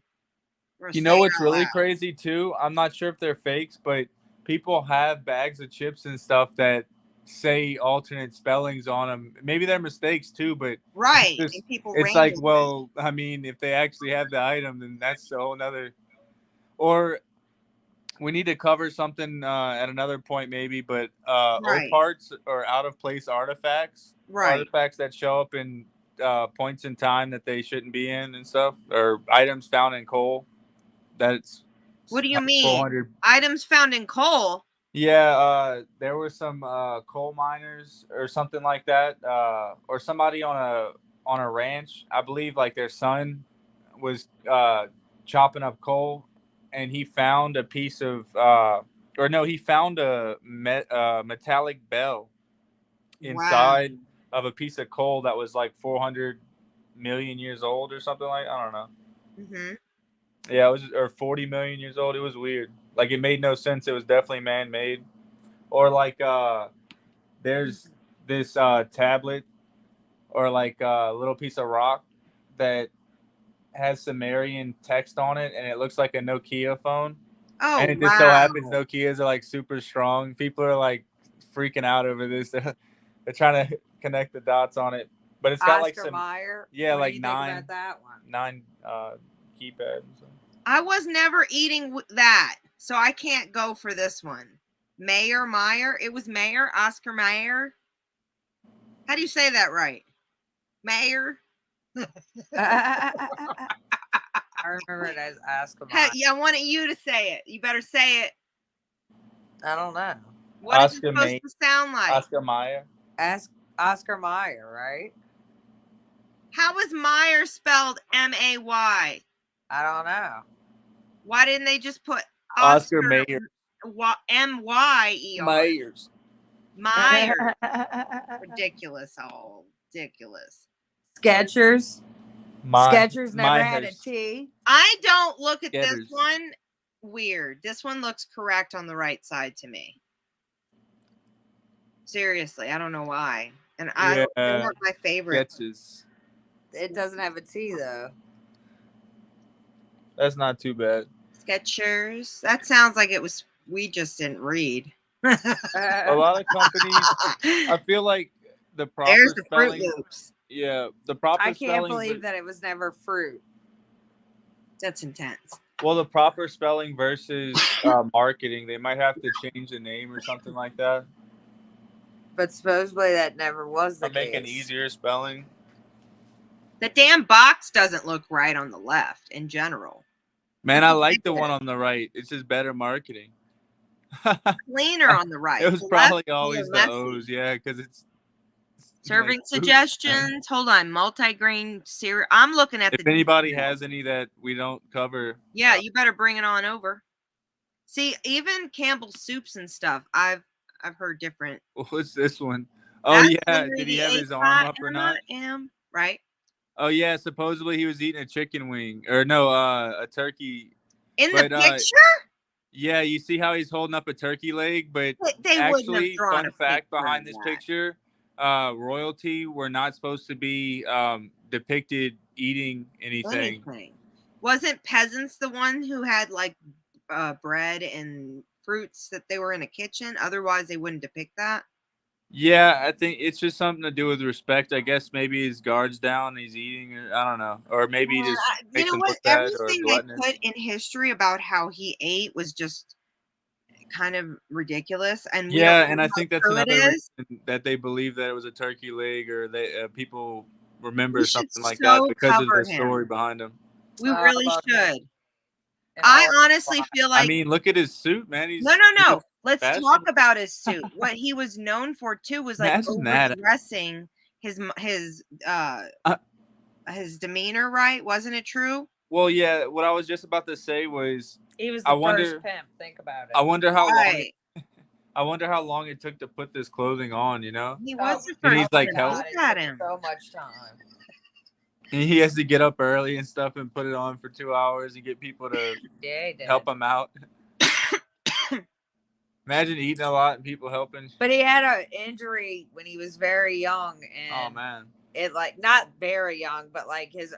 You know what's really crazy too? I'm not sure if they're fakes, but people have bags of chips and stuff that say alternate spellings on them. Maybe they're mistakes too, but Right. It's, And people it's like, randomly. well, I mean, if they actually have the item, then that's a whole nother. Or we need to cover something at another point, maybe. But Right. old parts or out of place artifacts, Right. artifacts that show up in points in time that they shouldn't be in and stuff, or items found in coal. That's What do you mean? 400. Items found in coal? Yeah, there were some coal miners or something like that, or somebody on a ranch. I believe like their son was chopping up coal, and he found a piece of, he found a metallic bell inside of a piece of coal that was like 400 million years old or something like. I don't know. Mm-hmm. Yeah, it was, or 40 million years old. It was weird. Like, it made no sense. It was definitely man-made. Or like there's this tablet or like a little piece of rock that has Sumerian text on it, and it looks like a Nokia phone. Oh, and it just so happens Nokias are like super strong. People are like freaking out over this. They're trying to connect the dots on it, but it's got like Oscar some Mayer. yeah, What like do you think about that one? 9 keypad. I was never eating that, so I can't go for this one. Meyer. It was Mayer. Oscar Mayer. How do you say that right? Mayer. I remember it as Oscar Mayer. Yeah, I wanted you to say it. You better say it. I don't know. What is Oscar it supposed to sound like? Oscar Mayer. Ask Oscar Mayer, right? How was Meyer spelled M-A-Y? I don't know. Why didn't they just put Oscar Mayer. M-Y-E-R? Myers. Meyer. Ridiculous. Oh, ridiculous. Skechers. Skechers never had a Myers. T. I don't look at this Getters. one weird. This one looks correct on the right side to me. Seriously, I don't know why. And they weren't my favorite. Sketches. It doesn't have a T though. That's not too bad. Skechers. That sounds like it was. We just didn't read. A lot of companies. I feel like the proper There's the spelling. Fruit Loops. Yeah, the proper I can't spelling. believe that it was never fruit. That's intense. Well, the proper spelling versus marketing, they might have to change the name or something like that. But supposedly that never was the To make case. an easier spelling. The damn box doesn't look right on the left in general. Man, I like the one on the right. It's just better marketing. Cleaner on the right. It was The probably left is always the messy. O's, yeah, because it's Serving like, suggestions. Hold on. Multi-grain cereal. I'm looking at if the anybody details. has any that we don't cover, Yeah, you better bring it on over. See, even Campbell's soups and stuff, I've heard different. what's this one? Oh That's yeah, Henry did he the have Eighth his arm up or I not? am right Oh yeah, supposedly he was eating a chicken wing or no, a turkey. in the But, picture. Yeah, you see how he's holding up a turkey leg, but They wouldn't have actually, drawn fun a fact picture behind of this that. picture, royalty were not supposed to be depicted eating anything. Wasn't peasants the one who had like bread and fruits that they were in a kitchen? Otherwise, they wouldn't depict that. Yeah, I think it's just something to do with respect. I guess maybe his guard's down, and he's eating. I don't know, or maybe he just You makes know him what? look bad or Everything they gluttonous. put in history about how he ate was just kind of ridiculous. And we Yeah, don't and know I how think that's true it another is. reason that they believe that it was a turkey leg, or they people remember We should something like that so because of cover the story him. behind him. We I really love him. should. I honestly feel like I mean, look at his suit, man. He's no. Let's fashion. talk about his suit. What he was known for too was like Imagine that. overdressing his demeanor, right? Wasn't it true? Well, yeah. What I was just about to say was, He was I the wonder- first pimp. Think about it. I wonder how long. Right. I wonder how long it took to put this clothing on. You know, He was the And first. he's like, one. hell- Look at him. So much time. and he has to get up early and stuff and put it on for 2 hours and get people to Yeah, he did. help him out. Imagine eating a lot and people helping. But he had an injury when he was very young, and Oh man. it like not very young, but like his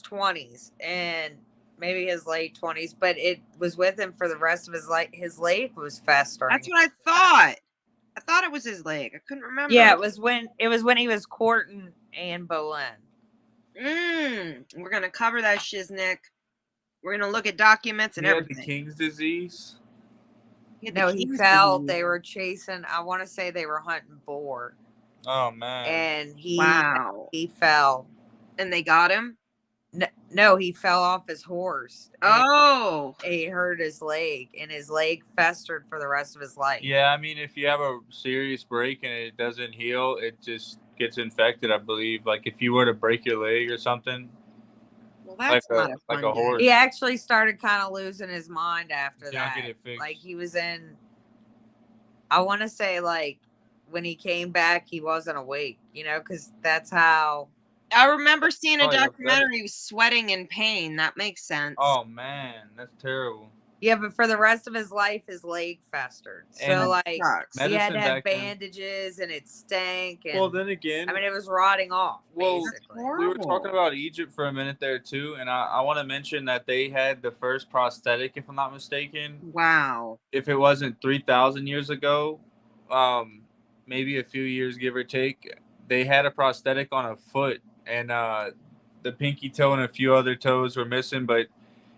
20s and maybe his late 20s. But it was with him for the rest of his life. His leg was festering. That's what I thought. I thought it was his leg. I couldn't remember. Yeah, it was when he was courting Anne Boleyn. We're gonna cover that shiznick. We're gonna look at documents and He had the everything. King's disease. He had the No, he King's fell. disease. They were chasing. I want to say they were hunting boar, Oh man. and he fell. And they got him. No, he fell off his horse. and Oh, he hurt his leg, and his leg festered for the rest of his life. Yeah, I mean, if you have a serious break and it doesn't heal, it just gets infected. I believe. Like if you were to break your leg or something, well, that's like not a like fun a horse. He actually started kind of losing his mind after You don't that. get it fixed. Like he was in. I want to say like when he came back, he wasn't awake. You know, because that's how. I remember seeing a Oh, yeah, documentary. He was sweating in pain. That makes sense. Oh man, that's terrible. Yeah, but for the rest of his life, his leg festered. So And- like Sucks. he had to Medicine have back then- bandages, and it stank. And Well, then again, I mean, it was rotting off. Well, Basically. That's we were horrible. talking about Egypt for a minute there too, and I want to mention that they had the first prosthetic, if I'm not mistaken. Wow. If it wasn't 3,000 years ago, maybe a few years give or take, they had a prosthetic on a foot, and the pinky toe and a few other toes were missing, but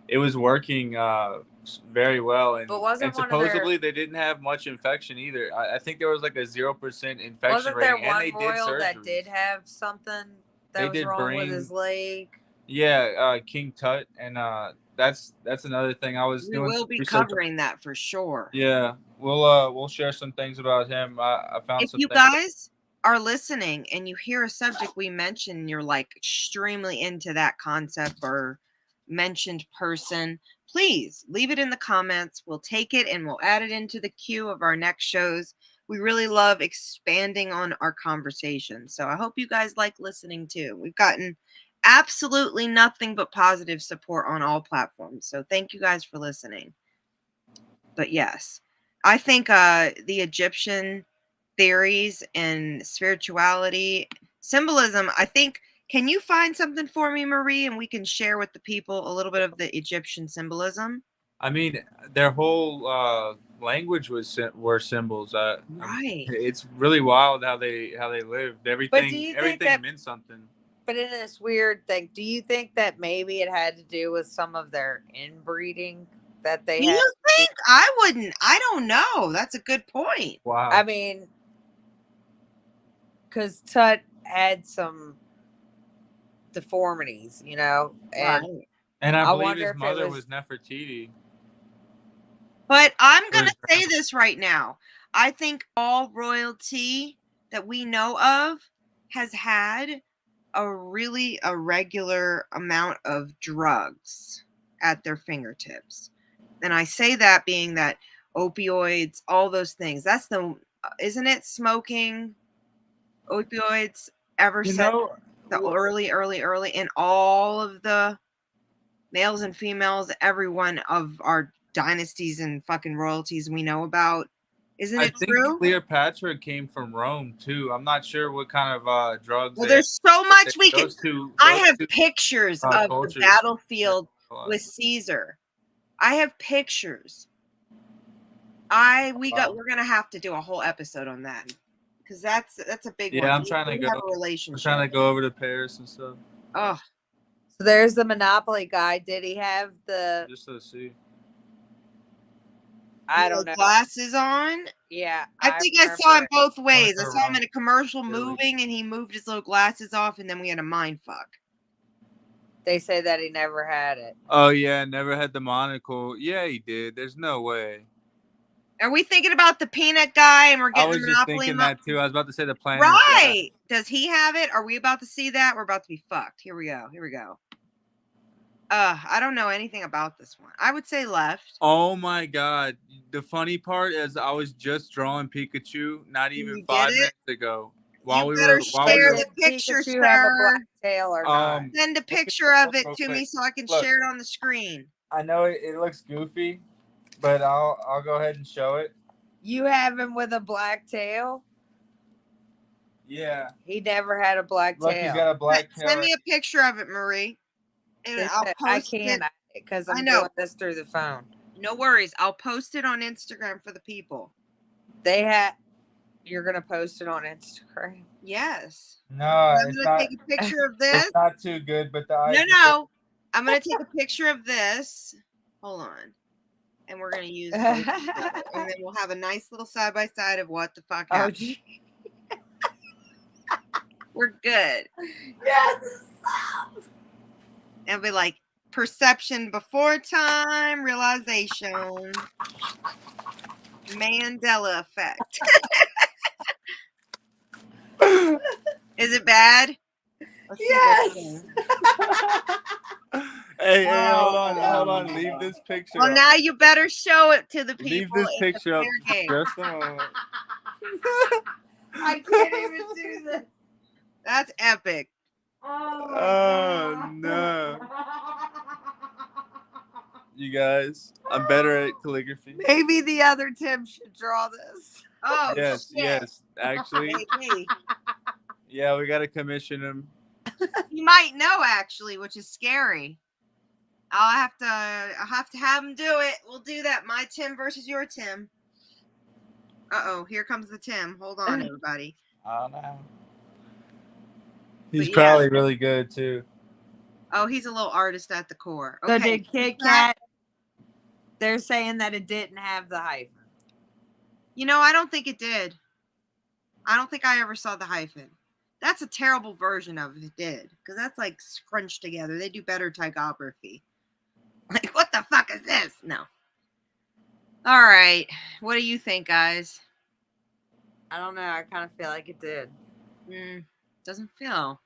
it was working very well. And, But wasn't and one of their- supposedly they didn't have much infection either. I think there was like a 0% infection Wasn't rate, there and one they did royal that surgeries. did have something that They was did wrong with bring- his leg? Yeah, King Tut, and that's another thing I was We doing. will some be research. covering that for sure. Yeah, we'll share some things about him. I found If some you things. guys are listening and you hear a subject we mentioned and you're like extremely into that concept or mentioned person, please leave it in the comments. We'll take it and we'll add it into the queue of our next shows. We really love expanding on our conversation. So I hope you guys like listening too. We've gotten absolutely nothing but positive support on all platforms. So thank you guys for listening. But yes, I think the Egyptian theories and spirituality, symbolism, I think, can you find something for me, Marie, and we can share with the people a little bit of the Egyptian symbolism? I mean, their whole language were symbols. Right. It's really wild how they lived. Everything meant something. But in this weird thing, do you think that maybe it had to do with some of their inbreeding that they Do had? you think? I wouldn't. I don't know. That's a good point. Wow. I mean, because Tut had some deformities, you know, and Right. And I believe wonder his if it mother was- was Nefertiti. But I'm going to Right. say this right now. I think all royalty that we know of has had a really irregular amount of drugs at their fingertips. And I say that being that opioids, all those things. That's isn't it smoking, opioids, ever You since know, the early, and all of the males and females, every one of our dynasties and fucking royalties we know about. Isn't I it think true? Cleopatra came from Rome too. I'm not sure what kind of drugs. Well, they there's so but much we can. those two. I those have two, pictures of the cultures. battlefield with Caesar. I have pictures. We're gonna have to do a whole episode on that because that's a big one. Yeah, I'm trying to We go. have a I'm relationship. trying to go over to Paris and stuff. Oh, So there's the Monopoly guy. Did he have the? Just to see. I don't know. Glasses on. Yeah, I think I saw him remember both ways. I they're saw him wrong. in a commercial Really? moving, and he moved his little glasses off, and then we had a mind fuck. They say that he never had it. Oh yeah, never had the monocle. Yeah, he did. There's no way. Are we thinking about the peanut guy, and we're I getting was the just Monopoly? thinking that too. I was about to say the planet. Right? Does he have it? Are we about to see that? We're about to be fucked. Here we go. Here we go. I don't know anything about this one. I would say left. Oh my god. The funny part is I was just drawing Pikachu not even You 5 did it? minutes ago. While You we better were share Did the picture, Pikachu have a sir. black tail or not? Send a look at picture this of it real to me quick. so I can Look. share it on the screen. I know it looks goofy, but I'll go ahead and show it. You have him with a black tail? Yeah. He never had a black Look, tail. he's got a black tail. Send me a picture of it, Marie. And I'll post I can't it. because I I'm know. doing this through the phone. No worries. I'll post it on Instagram for the people. You're gonna post it on Instagram. Yes. No, I'm it's gonna not. take a picture of this. It's not too good, but the No. I'm gonna take a picture of this. Hold on. And we're gonna use both of them. And then we'll have a nice little side by side of what the fuck Oh, happened. gee. We're good. Yes. It'll be like perception before time, realization, Mandela effect. Is it bad? Let's see Yes. this one. Hey, Oh, hold on. Leave this picture. Well, up. now you better show it to the people. Leave this It's a picture up fair game. just a moment. I can't even do this. That's epic. Oh no, you guys! I'm better at calligraphy. Maybe the other Tim should draw this. Oh, Yes, shit. yes. Actually, Maybe. yeah, we gotta commission him. You might know actually, which is scary. I'll have to have him do it. We'll do that. My Tim versus your Tim. Uh-oh, here comes the Tim. Hold on, everybody. I don't know. He's But yeah. probably really good too. Oh, he's a little artist at the core. So Okay. did Kit Kat? They're saying that it didn't have the hyphen. You know, I don't think it did. I don't think I ever saw the hyphen. That's a terrible version of it did. Because that's like scrunched together. They do better typography. Like, what the fuck is this? No. All right. What do you think, guys? I don't know. I kind of feel like it did. Doesn't feel.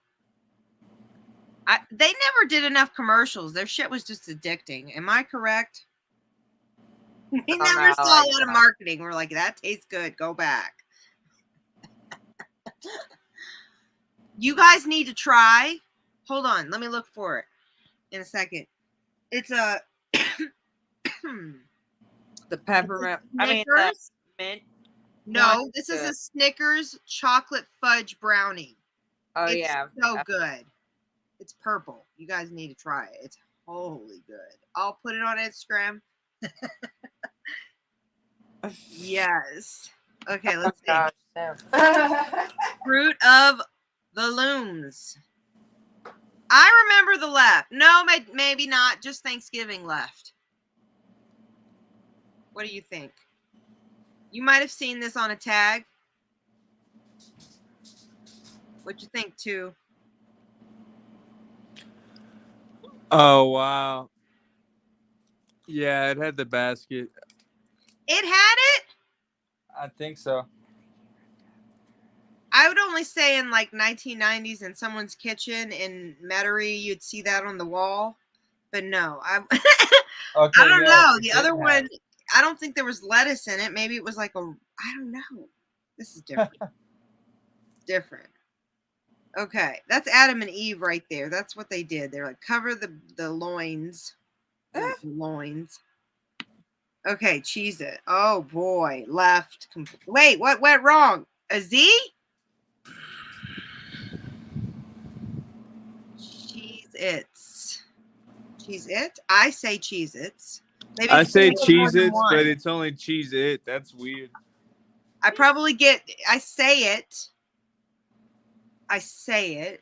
They never did enough commercials. Their shit was just addicting. Am I correct? We never saw a lot of marketing. We're like, that tastes good. Go back. You guys need to try. Hold on. Let me look for it in a second. It's a The peppermint. I mean, the mint. No, this is a Snickers chocolate fudge brownie. Oh, it's yeah. so good. It's purple. You guys need to try it. It's totally good. I'll put it on Instagram. Yes. Okay, let's see. Gosh, no. Fruit of the Looms. I remember the left. No, maybe not. Just Thanksgiving left. What do you think? You might have seen this on a tag. What you think, too? Oh, wow. Yeah, it had the basket. It had it? I think so. I would only say in like 1990s in someone's kitchen in Metairie, you'd see that on the wall. But no, Okay, I don't know. The it other didn't one, have it. I don't think there was lettuce in it. Maybe it was like I don't know. This is different. Different. Okay, that's Adam and Eve right there. That's what they did. They're like, cover the loins. Loins. Okay, cheese it. Oh boy, left. Wait, what went wrong? A Z? Cheese-Its. Cheese-It? I say Cheez-Its. Maybe I say there's more than Cheez-Its, one. but it's only Cheez-It. That's weird. I probably I say it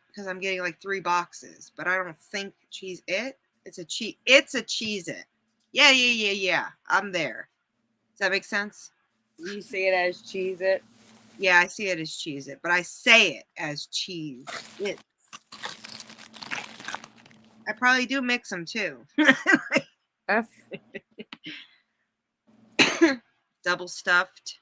because I'm getting like 3 boxes, but I don't think Cheez-It. It's a Cheez-It. Yeah. I'm there. Does that make sense? You see it as Cheez-It? Yeah, I see it as Cheez-It, but I say it as Cheez-It. I probably do mix them too. Double stuffed.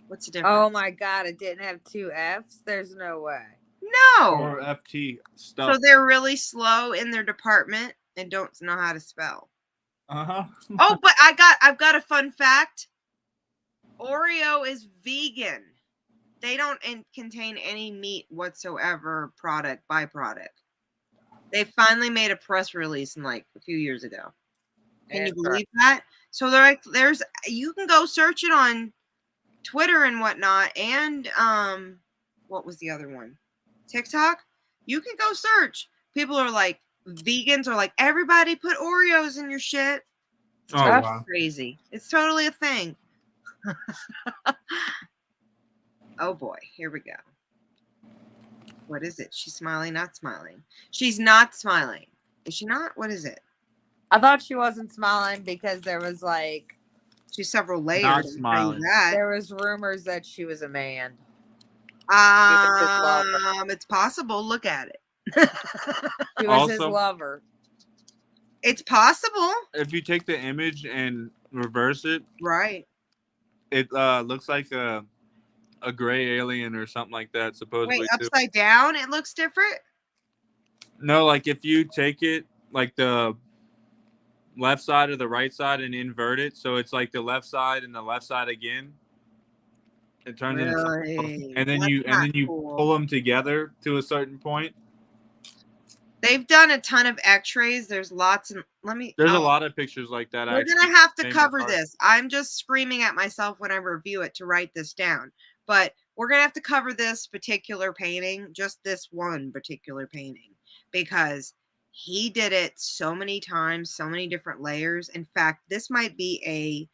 What's the difference? Oh my God, it didn't have 2 F's? There's no way. No. Or FT stuff. So they're really slow in their department and don't know how to spell. Uh-huh. Oh, but I've got a fun fact. Oreo is vegan. They don't contain any meat whatsoever, byproduct. They finally made a press release in like a few years ago. Can you believe that? So they're like, you can go search it on Twitter and whatnot, and what was the other one? TikTok. You can go search. People are like, vegans are like, everybody put Oreos in your shit. Oh, That's wow. crazy. It's totally a thing. Oh boy, here we go. What is it? She's smiling, not smiling. She's not smiling. Is she not? What is it? I thought she wasn't smiling because there was like... She's several layers. Not smiling. There was rumors that she was a man. It's possible. Look at it. She was his lover. It's possible. If you take the image and reverse it, right, it looks like a gray alien or something like that, supposedly. Wait, upside down, it looks different? No, like if you take it, like the left side or the right side and invert it, so it's like the left side and the left side again. It turns into something else. And then you pull them together to a certain point. They've done a ton of x-rays. There's lots of There's a lot of pictures like that. We're gonna have to cover this. I'm just screaming at myself when I review it to write this down. But we're gonna have to cover this particular painting, just this one particular painting, because he did it so many times, so many different layers. In fact, this might be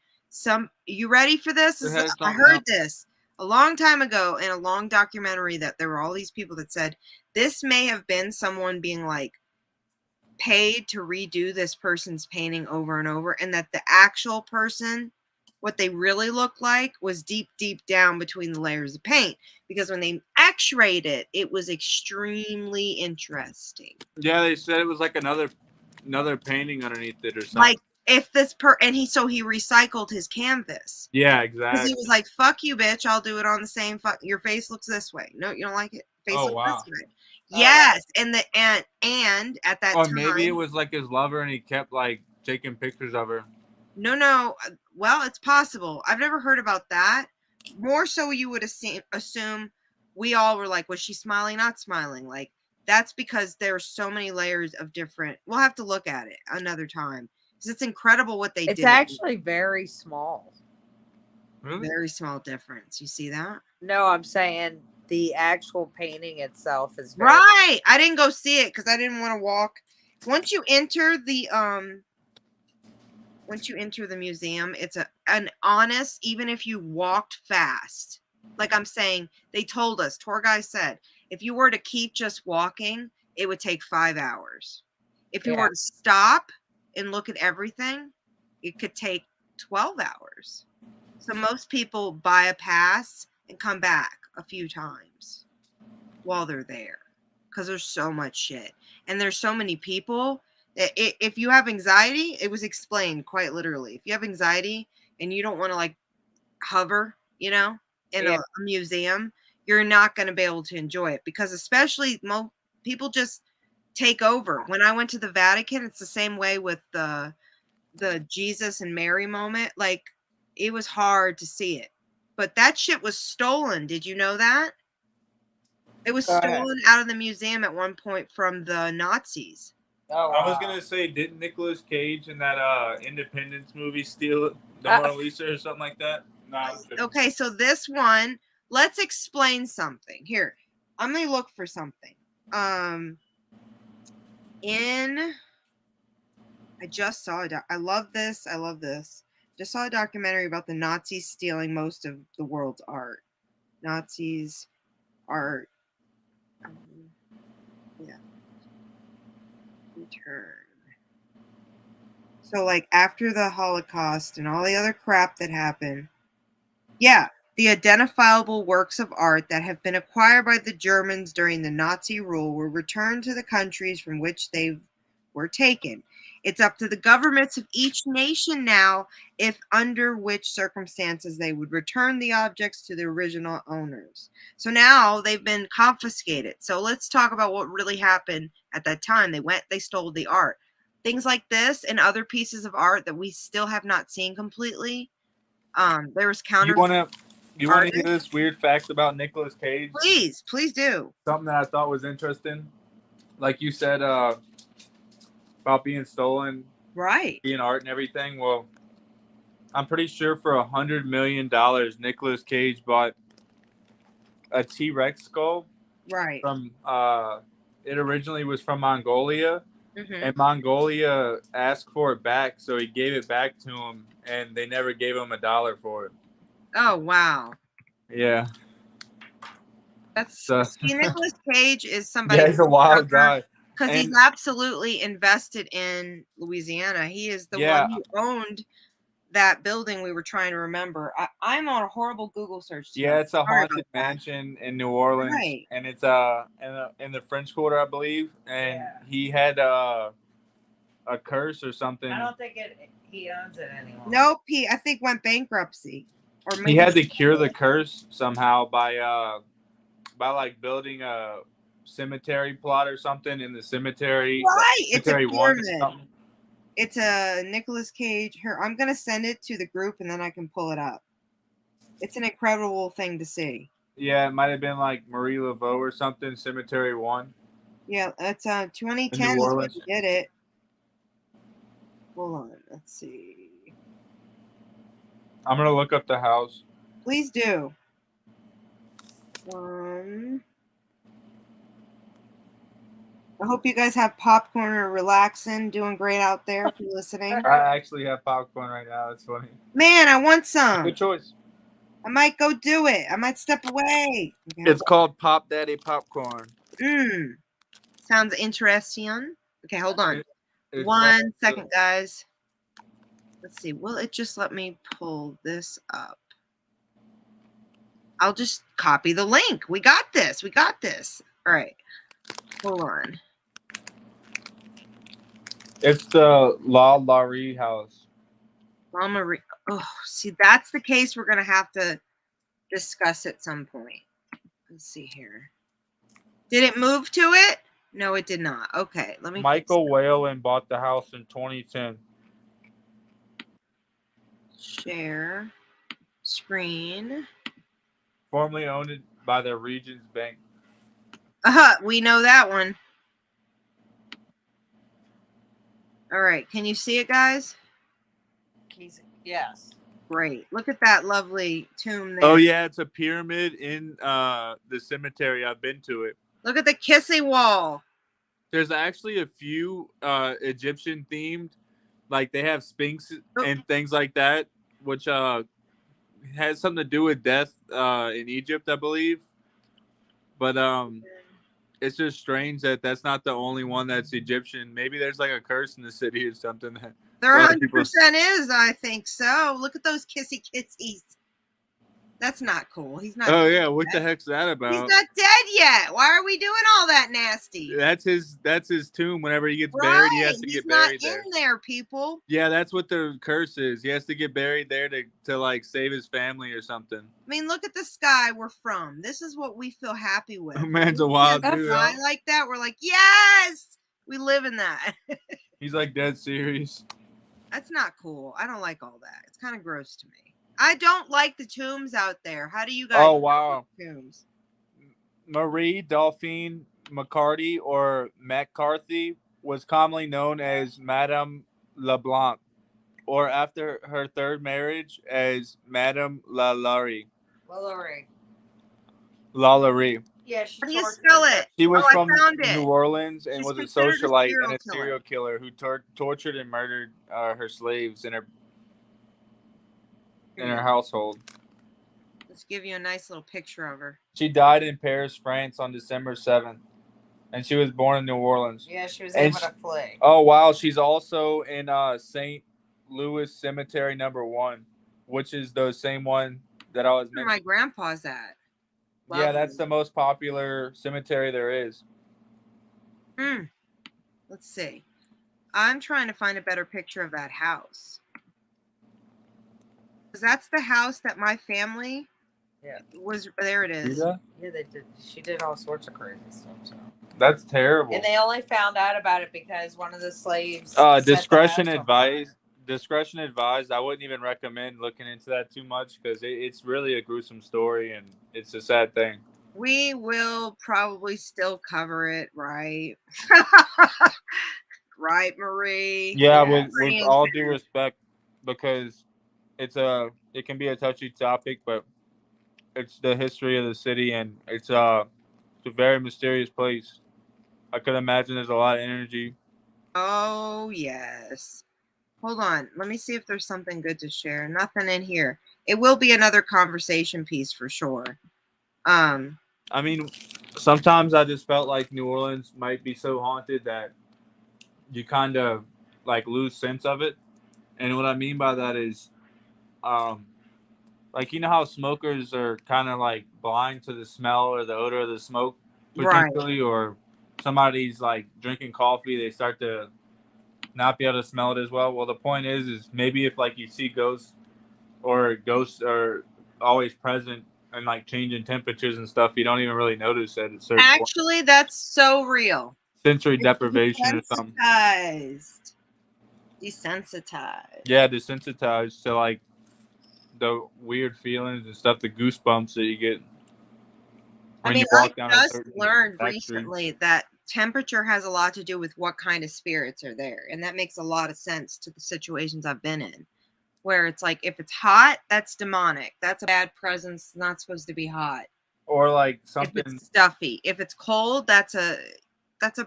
you ready for this? I heard this a long time ago in a long documentary that there were all these people that said this may have been someone being like paid to redo this person's painting over and over, and that the actual person, what they really looked like, was deep down between the layers of paint, because when they x-rayed it, it was extremely interesting. Yeah, they said it was like another painting underneath it or something. if this and he recycled his canvas. Yeah, Because exactly. he was like, "Fuck you, bitch! I'll do it on the same. Your face looks this way. No, you don't like it. Face looks this way. Yes, and at that Or time, maybe it was like his lover, and he kept like taking pictures of her. No. Well, it's possible. I've never heard about that. More so, you would assume we all were like, was she smiling, not smiling? Like, that's because there's so many layers of different. We'll have to look at it another time because it's incredible what they did. It's actually very small. Really? Very small difference. You see that? No, I'm saying the actual painting itself is very right. I didn't go see it because I didn't want to walk. Once you enter the museum, it's an honest, even if you walked fast. Like I'm saying, they told us, tour guy said, if you were to keep just walking, it would take 5 hours. If you were to stop and look at everything, it could take 12 hours. So most people buy a pass and come back a few times while they're there because there's so much shit. And there's so many people. If you have anxiety, it was explained quite literally. If you have anxiety and you don't want to like hover, in a museum, you're not going to be able to enjoy it because especially people just take over. When I went to the Vatican, it's the same way with the Jesus and Mary moment. Like it was hard to see it, but that shit was stolen. Did you know that? It was stolen out of the museum at one point from the Nazis. Oh, wow. I was gonna say, didn't Nicolas Cage in that Independence movie steal the Mona Lisa or something like that? No. Okay, so this one, let's explain something. Here, I'm gonna look for something. I just saw I love this. Just saw a documentary about the Nazis stealing most of the world's art. Nazis art. Yeah. Return. So, like, after the Holocaust and all the other crap that happened, the identifiable works of art that have been acquired by the Germans during the Nazi rule were returned to the countries from which they were taken. It's up to the governments of each nation now if under which circumstances they would return the objects to the original owners. So now they've been confiscated. So let's talk about what really happened at that time. They stole the art. Things like this and other pieces of art that we still have not seen completely. There was counterfeit. You want to hear this weird fact about Nicolas Cage? Please do. Something that I thought was interesting. Like you said, about being stolen, right? Being art and everything. Well, I'm pretty sure for $100 million, Nicolas Cage bought a T-Rex skull. Right. From it originally was from Mongolia, mm-hmm. and Mongolia asked for it back, so he gave it back to him, and they never gave him $1 for it. Oh wow. Yeah. That's Nicolas Cage is somebody. Yeah, he's a wild guy. Because he's absolutely invested in Louisiana. He is the one who owned that building we were trying to remember. I'm on a horrible Google search. Yeah, it's a haunted mansion in New Orleans, right. And it's in the French Quarter, I believe. And he had a curse or something. I don't think he owns it anymore. Nope, I think went bankruptcy. Or maybe he had to cure the curse somehow by like building a cemetery plot or something in the cemetery. Right, it's a pyramid. It's a Nicolas Cage. Here, I'm gonna send it to the group and then I can pull it up. It's an incredible thing to see. Yeah, it might have been like Marie Laveau or something. Cemetery 1. Yeah, it's 2010 is when he did it. Hold on, let's see. I'm gonna look up the house. Please do. I hope you guys have popcorn or relaxing, doing great out there if you're listening. I actually have popcorn right now. It's funny. Man, I want some. Good choice. I might go do it. I might step away. Okay. It's called Pop Daddy Popcorn. Sounds interesting. Okay, hold on. One second, guys. Let's see. Will it just let me pull this up? I'll just copy the link. We got this. All right. Hold on. It's the La Laurie house. Mama, oh, see, that's the case we're gonna have to discuss at some point. Let's see here. Did it move to it? No, it did not. Okay, let me. Michael Whalen bought the house in 2010. Share screen. Formerly owned by the Regions Bank. We know that one. All right, can you see it, guys? Yes. Great. Look at that lovely tomb there. Oh yeah, it's a pyramid in the cemetery. I've been to it. Look at the kissing wall. There's actually a few Egyptian themed, like they have sphinx and things like that, which has something to do with death in Egypt, I believe. But it's just strange that that's not the only one that's Egyptian. Maybe there's like a curse in the city or something. That there 100% is, I think so. Look at those kissy kissies. That's not cool. He's not. Oh yeah, what the heck's that about? He's not dead yet. Why are we doing all that nasty? That's his tomb. Whenever he gets buried, he has to get buried there. He's not in there, people. Yeah, that's what the curse is. He has to get buried there to like save his family or something. I mean, look at the sky we're from. This is what we feel happy with. Man's a wild dude. Sky like that, we're like, yes, we live in that. He's like dead serious. That's not cool. I don't like all that. It's kind of gross to me. I don't like the tombs out there. How do you guys? Oh wow. Tombs. Marie Dauphine McCarty or McCarthy was commonly known as Madame LeBlanc, or after her third marriage as Madame Lalaurie. Lalaurie. Yeah, how do you spell it? She was from New Orleans and was a socialite and a serial killer who tortured and murdered her slaves in her household. Let's give you a nice little picture of her. She died in Paris, France on December 7th. And she was born in New Orleans. Yeah, she was able to flee. Oh, wow. She's also in St. Louis Cemetery No. 1, which is the same one that I was mentioning. My grandpa's at. Lovely. Yeah, that's the most popular cemetery there is. Let's see. I'm trying to find a better picture of that house. That's the house that my family was. There it is. Yeah, they did. She did all sorts of crazy stuff. So. That's terrible. And they only found out about it because one of the slaves. Discretion advised. Discretion advised. I wouldn't even recommend looking into that too much because it's really a gruesome story and it's a sad thing. We will probably still cover it, right? Right, Marie? Yeah, with all due respect, because it can be a touchy topic, but it's the history of the city and it's a very mysterious place. I could imagine there's a lot of energy. Oh yes. Hold on. Let me see if there's something good to share. Nothing in here. It will be another conversation piece for sure. I mean, sometimes I just felt like New Orleans might be so haunted that you kind of like lose sense of it. And what I mean by that is, like, you know how smokers are kind of like blind to the smell or the odor of the smoke, potentially, right. Or somebody's like drinking coffee, they start to not be able to smell it as well. Well, the point is maybe if like you see ghosts are always present and like changing temperatures and stuff, you don't even really notice that it's actually point. That's so real. Sensory deprivation or something. Desensitized. Yeah, desensitized to like the weird feelings and stuff, the goosebumps that you get. I mean, I just learned recently that temperature has a lot to do with what kind of spirits are there. And that makes a lot of sense to the situations I've been in. Where it's like, if it's hot, that's demonic. That's a bad presence. It's not supposed to be hot. Or like something. If it's stuffy. If it's cold, that's a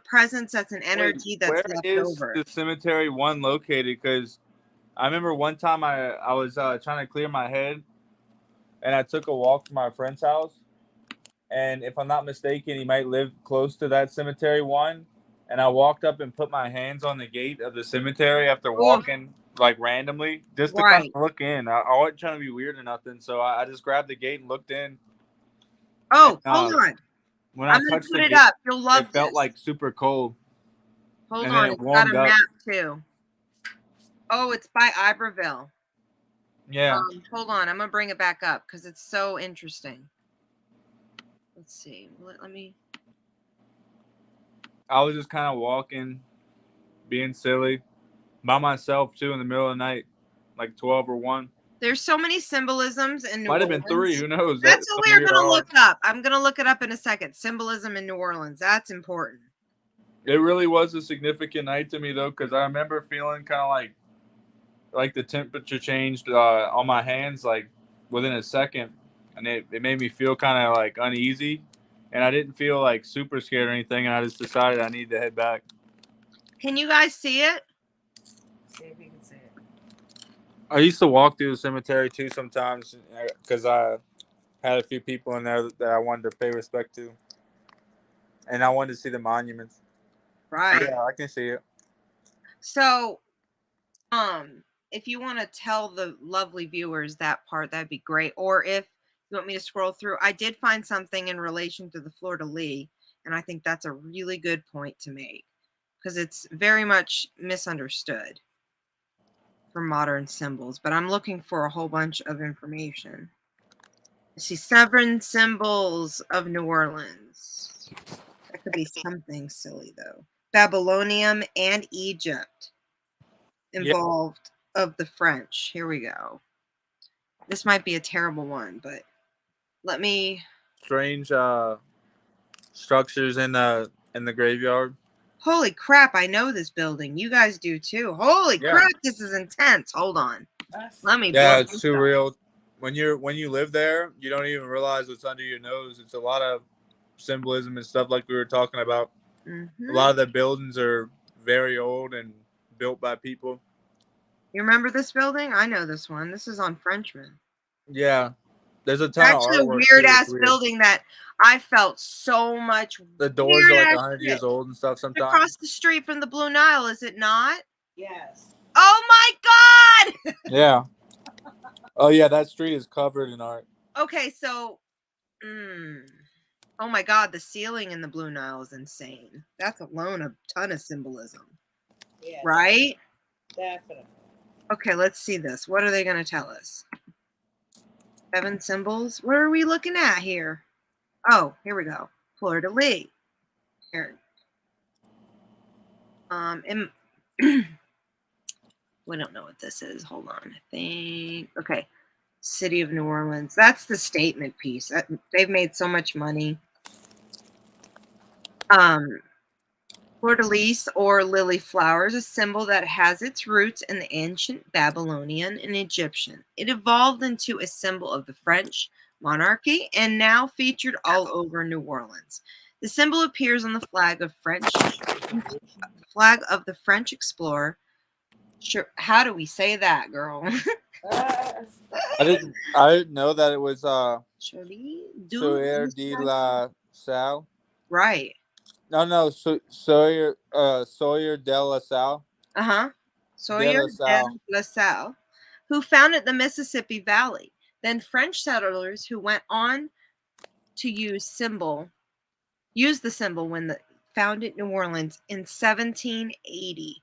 presence. That's an energy that's left over. Where is the cemetery one located? Because I remember one time I was trying to clear my head. And I took a walk to my friend's house. And if I'm not mistaken, he might live close to that cemetery one. And I walked up and put my hands on the gate of the cemetery after walking like randomly just to kind of look in. I wasn't trying to be weird or nothing. So I just grabbed the gate and looked in. Oh, and, hold on. When I touched the gate, you'll love it felt like super cold. Hold And on, then it it's got warmed a up. map too. Oh, it's by Iberville. Yeah. Hold on, I'm gonna bring it back up because it's so interesting. Let's see. Let me. I was just kind of walking, being silly, by myself too in the middle of the night, like 12 or 1. There's so many symbolisms in New Might have Orleans. been 3. Who knows? That's what some we're weird gonna hour. look up. I'm gonna look it up in a second. Symbolism in New Orleans. That's important. It really was a significant night to me though, because I remember feeling kind of like the temperature changed on my hands like within a second, and it made me feel kind of like uneasy, and I didn't feel like super scared or anything, and I just decided I needed to head back. Can you guys see it? See if you can see it. I used to walk through the cemetery too sometimes because I had a few people in there that I wanted to pay respect to, and I wanted to see the monuments. Right. Yeah, I can see it. So, if you want to tell the lovely viewers that part, that'd be great. Or if you want me to scroll through, I did find something in relation to the fleur-de-lis, and I think that's a really good point to make because it's very much misunderstood for modern symbols. But I'm looking for a whole bunch of information. I see 7 symbols of New Orleans. That could be something silly though. Babylonium and Egypt involved of the French. Here we go. This might be a terrible one, but let me. Strange structures in the graveyard. Holy crap! I know this building. You guys do too. Holy Yeah. crap! This is intense. Hold on. Let me. Yeah, blow it's this surreal. When you live there, you don't even realize what's under your nose. It's a lot of symbolism and stuff like we were talking about. Mm-hmm. A lot of the buildings are very old and built by people. You remember this building? I know this one. This is on Frenchman. Yeah, there's a It's ton of actually a artwork. weird too. ass building that I felt so much. The doors are like weird-ass 100 years shit. old and stuff. It's Sometimes. across the street from the Blue Nile, is it not? Yes. Oh my god! Yeah. Oh yeah, that street is covered in art. Okay, so. Oh my god, the ceiling in the Blue Nile is insane. That's alone a ton of symbolism. Yes. Right? Definitely. Okay, let's see this. What are they going to tell us? 7 symbols? What are we looking at here? Oh, here we go. Fleur-de-lis. Here. We don't know what this is. Hold on. I think. Okay. City of New Orleans. That's the statement piece. They've made so much money. Fleur-de-lis or lily flowers, a symbol that has its roots in the ancient Babylonian and Egyptian. It evolved into a symbol of the French monarchy and now featured all over New Orleans. The symbol appears on the flag of the French explorer. Sure, how do we say that, girl? I didn't know that it was Soeur de la Salle. Right. No, Sawyer de la Salle. Sawyer de la Salle, who founded the Mississippi Valley. Then French settlers who went on to use the symbol when they founded New Orleans in 1780.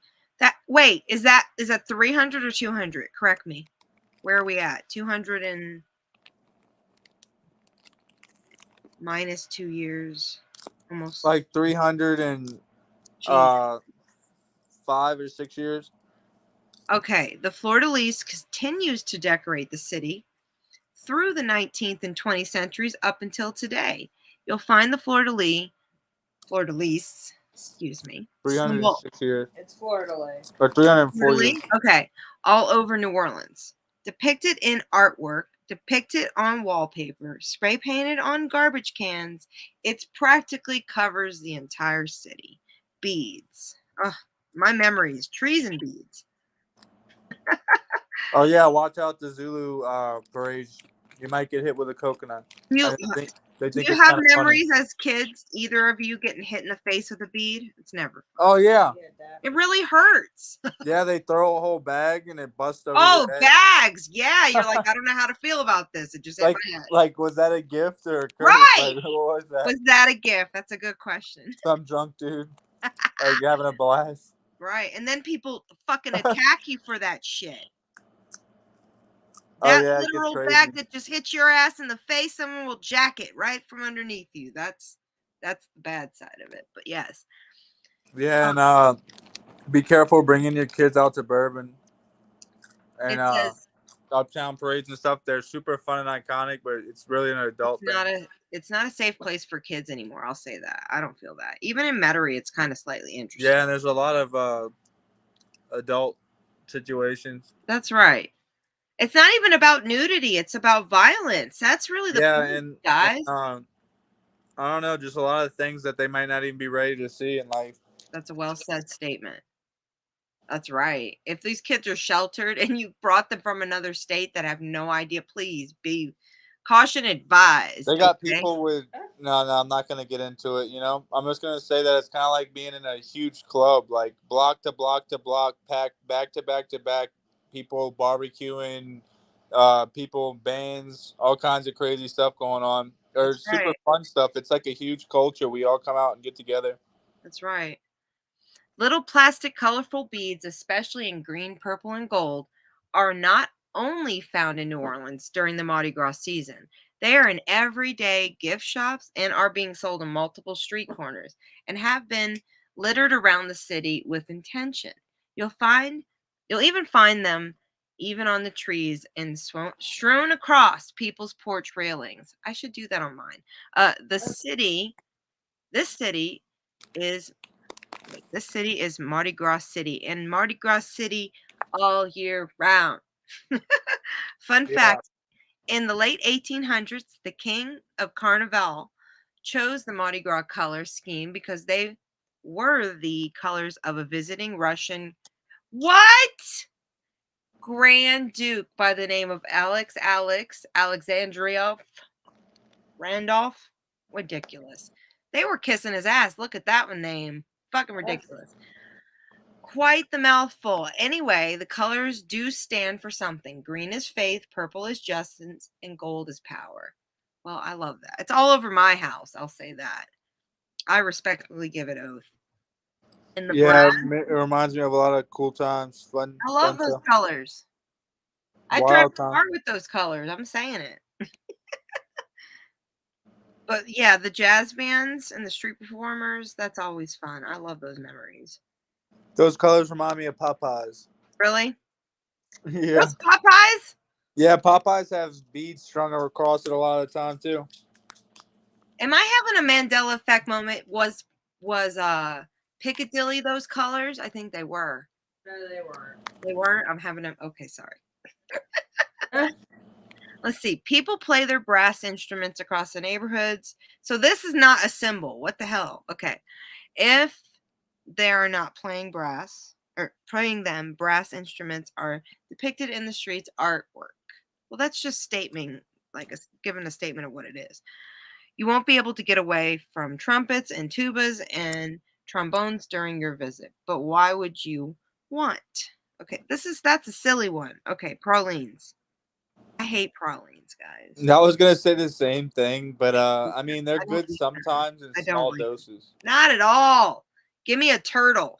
Is that 300 or 200? Correct me. Where are we at? 200 and minus 2 years. Almost like 305 or 6 years. Okay, the fleur-de-lis continues to decorate the city through the 19th and 20th centuries up until today. You'll find the fleur-de-lis, excuse me. 306 years. It's fleur-de-lis. Or 304 years. Okay, all over New Orleans. Depicted in artwork, depicted on wallpaper, spray painted on garbage cans, it practically covers the entire city. Beads. Ugh, my memories, trees and beads. Oh yeah, watch out the Zulu parades. You might get hit with a coconut. Do you have memories as kids, either of you getting hit in the face with a bead? It's never fun. Oh yeah. It really hurts. Yeah, they throw a whole bag and it busts over. Oh, bags. Yeah, you're like, I don't know how to feel about this. It just hit my head. Like, was that a gift or a curse? Right. Like, what was that? Was that a gift? That's a good question. Some drunk dude. Like you're having a blast. Right. And then people fucking attack you for that shit. Oh, That yeah, it gets literal crazy. bag that just hits your ass in the face, someone will jack it right from underneath you. That's the bad side of it. But yes. Yeah, and be careful bringing your kids out to Bourbon and It says uptown parades and stuff. They're super fun and iconic, but it's really an adult thing. it's not a safe place for kids anymore. I'll say that. I don't feel that. Even in Metairie, it's kind of slightly interesting. Yeah, and there's a lot of adult situations. That's right. It's not even about nudity. It's about violence. That's really the point, and guys. I don't know, just a lot of things that they might not even be ready to see in life. That's a well said statement. That's right. If these kids are sheltered and you brought them from another state that have no idea, please be caution advised. They got okay? people with no, I'm not gonna get into it. You know, I'm just gonna say that it's kind of like being in a huge club, like block to block to block, packed back to back to back, people barbecuing, people bands, all kinds of crazy stuff going on, or That's super right. fun stuff. It's like a huge culture. We all come out and get together. That's right. Little plastic colorful beads, especially in green, purple, and gold, are not only found in New Orleans during the Mardi Gras season. They are in everyday gift shops and are being sold in multiple street corners and have been littered around the city with intention. You'll even find them even on the trees and strewn across people's porch railings. I should do that on mine. This city is this city is Mardi Gras City, and Mardi Gras City all year round. Fun fact, in the late 1800s, the king of Carnival chose the Mardi Gras color scheme because they were the colors of a visiting Russian Grand Duke by the name of Alexandrov Randolph. Ridiculous. They were kissing his ass. Look at that one name. Fucking ridiculous. Quite the mouthful. Anyway, the colors do stand for something. Green is faith, purple is justice, and gold is power. Well, I love that. It's all over my house. I'll say that. I respectfully give it oath. And the brass, it reminds me of a lot of cool times, fun. I love fun those stuff. colors. I drive Wild a time. car with those colors. I'm saying it. But yeah, the jazz bands and the street performers, that's always fun. I love those memories. Those colors remind me of Popeyes. Really? Yeah. Those Popeyes? Yeah, Popeyes have beads strung across it a lot of the time too. Am I having a Mandela effect moment? Was Piccadilly those colors? I think they were. No, they weren't. They weren't? I'm having them. Okay, sorry. Let's see. People play their brass instruments across the neighborhoods. So this is not a symbol. What the hell? Okay. If they are not playing brass or playing them, brass instruments are depicted in the streets artwork. Well, that's just giving a statement of what it is. You won't be able to get away from trumpets and tubas and trombones during your visit. But why would you want? Okay, that's a silly one. Okay, pralines. I hate pralines, guys. I was gonna say the same thing, but I mean they're I don't good eat them. sometimes in I don't small like doses. Not at all. Give me a turtle.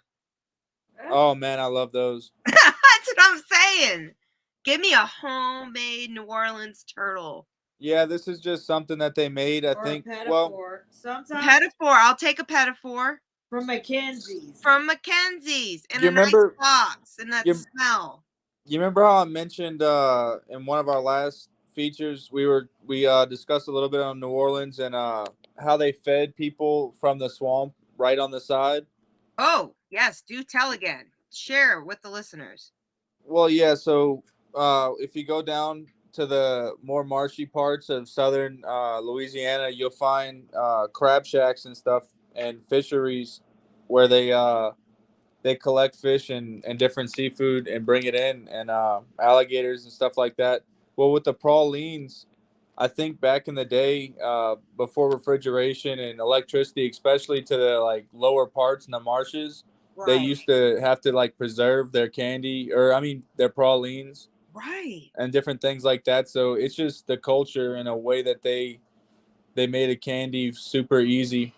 Oh man, I love those. That's what I'm saying. Give me a homemade New Orleans turtle. Yeah, this is just something that they made. I think. Well, sometimes Pedophore. I'll take a pedophore. from Mackenzie's. From Mackenzie's. And You a remember- nice box. And that you- smell. you remember how I mentioned in one of our last features we discussed a little bit on New Orleans and how they fed people from the swamp right on the side. Oh, yes. Do tell again. Share with the listeners. Well, yeah. So if you go down to the more marshy parts of southern Louisiana, you'll find crab shacks and stuff and fisheries where they collect fish and different seafood and bring it in and alligators and stuff like that. Well, with the pralines, I think back in the day, before refrigeration and electricity, especially to the like lower parts in the marshes, they used to have to like preserve their candy their pralines. Right. And different things like that. So it's just the culture in a way that they made a candy super easy.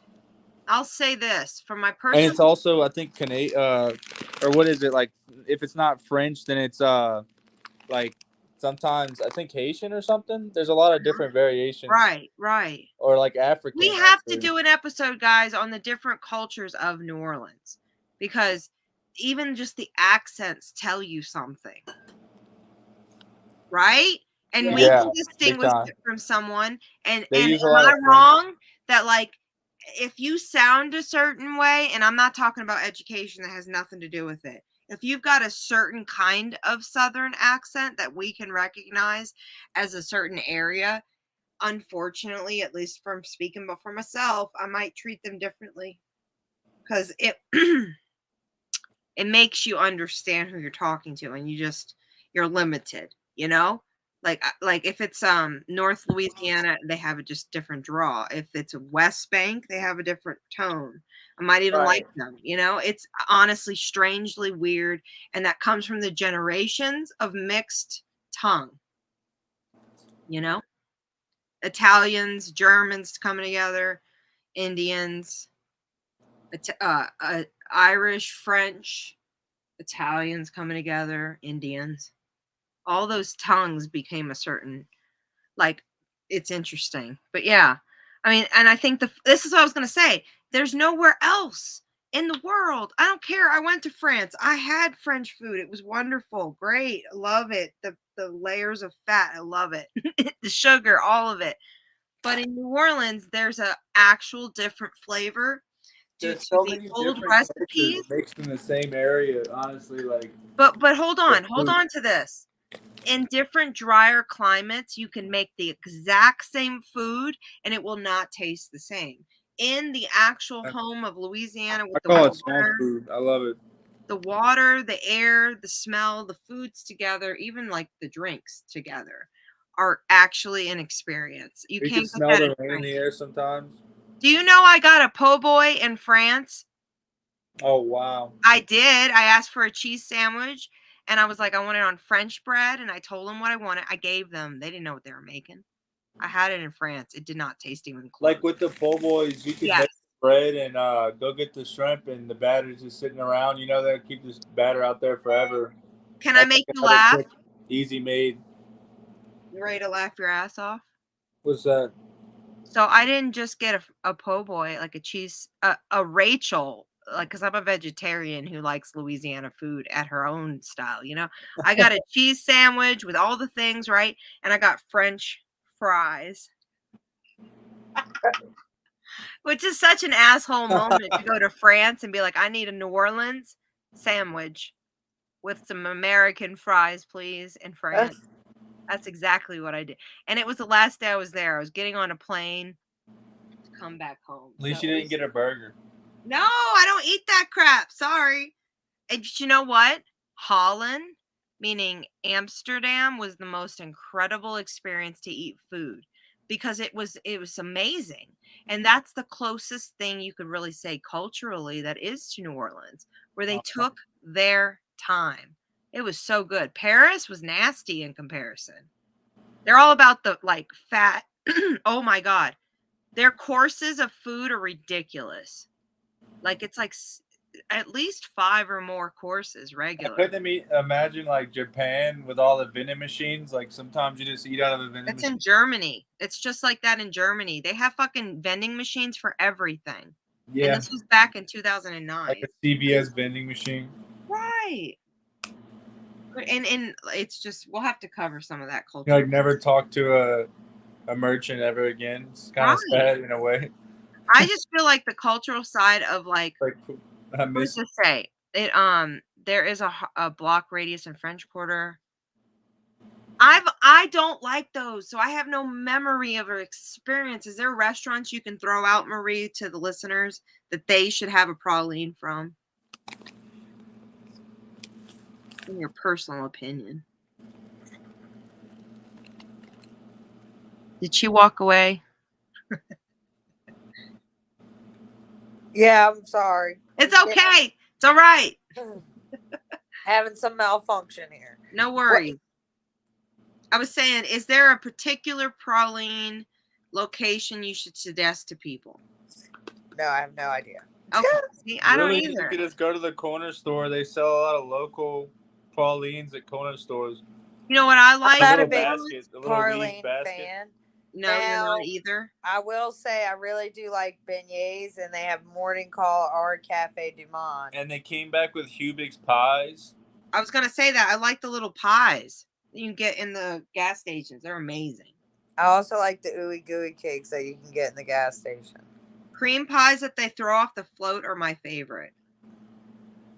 I'll say this from my And personal. it's also, I think, or what is it, like, if it's not French, then it's like sometimes I think Haitian or something. There's a lot of different variations. Right. Or like African. We have to actually. do an episode, guys, on the different cultures of New Orleans, because even just the accents tell you something, right? And we Yeah, can big distinguish time. it from someone. And They and use a am lot I of French. wrong that, like, if you sound a certain way, and I'm not talking about education, that has nothing to do with it. If you've got a certain kind of Southern accent that we can recognize as a certain area, unfortunately, at least from speaking but for myself, I might treat them differently, because it it makes you understand who you're talking to, and you're limited, you know? Like if it's North Louisiana, they have a just different draw. If it's West Bank, they have a different tone. I might even like them, you know? It's honestly strangely weird, and that comes from the generations of mixed tongue, you know? Italians, Germans coming together, Indians, Irish, French, Italians coming together, Indians. All those tongues became a certain, like, it's interesting. But yeah, I mean, and I think this is what I was going to say. There's nowhere else in the world. I don't care. I went to France. I had French food. It was wonderful. Great. I love it. The layers of fat. I love it. The sugar, all of it. But in New Orleans, there's a actual different flavor due There's to so the many old different recipes. cultures mixed in the same area. Honestly, like. But hold on to this. In different drier climates, you can make the exact same food and it will not taste the same. In the actual home of Louisiana, with I the call it swamp water, food. I love it. the air, the smell, the foods together, even like the drinks together, are actually an experience. You You can can't get smell that the in rain in France. the air sometimes. Do you know I got a po' boy in France? Oh wow! I did. I asked for a cheese sandwich, and I was like, I want it on French bread, and I told them what I wanted. I gave them. They didn't know what they were making. I had it in France. It did not taste even close. Like with the po' boys, you can Yes. make bread and go get the shrimp, and the batter's just sitting around. You know they'll keep this batter out there forever. Can I That's make like you another laugh? quick, easy made. You ready to laugh your ass off? What's that? So I didn't just get a po' boy, like a cheese, a Rachel, like, because I'm a vegetarian who likes Louisiana food at her own style, you know? I got a cheese sandwich with all the things, right? And I got French fries. Which is such an asshole moment to go to France and be like, I need a New Orleans sandwich with some American fries, please, in France. That's exactly what I did. And it was the last day I was there. I was getting on a plane to come back home. At least you didn't get a burger. No, I don't eat that crap. Sorry. And you know what? Holland, meaning Amsterdam, was the most incredible experience to eat food, because it was amazing. And that's the closest thing you could really say culturally that is to New Orleans, where they took their time. It was so good. Paris was nasty in comparison. They're all about the, like, fat. Oh my God. Their courses of food are ridiculous. Like, it's like at least 5 or more courses regular. Couldn't imagine like Japan with all the vending machines? Like sometimes you just eat out of a vending That's machine. in Germany. It's just like that in Germany. They have fucking vending machines for everything. Yeah. And this was back in 2009. Like a CVS vending machine. Right. And it's just, we'll have to cover some of that culture. You like never talk to a merchant ever again. It's kind of sad in a way. I just feel like the cultural side of, like I miss. What to say? It there is a block radius in French Quarter. I don't like those, so I have no memory of or experience. Is there restaurants you can throw out, Marie, to the listeners that they should have a praline from? In your personal opinion. Did she walk away? Yeah, I'm sorry. It's okay. It's all right. Having some malfunction here. No worries. I was saying, is there a particular praline location you should suggest to people? No, I have no idea. Okay, see, I don't Really, you either. could just go to the corner store. They sell a lot of local pralines at corner stores. You know what I I'm like? not a little big basket, a little weave praline basket. fan. No, you're Now, not either. I will say I really do like beignets, and they have Morning Call or Cafe Du Monde. And they came back with Hubig's pies. I was gonna say that I like the little pies that you can get in the gas stations. They're amazing. I also like the ooey gooey cakes that you can get in the gas station. Cream pies that they throw off the float are my favorite.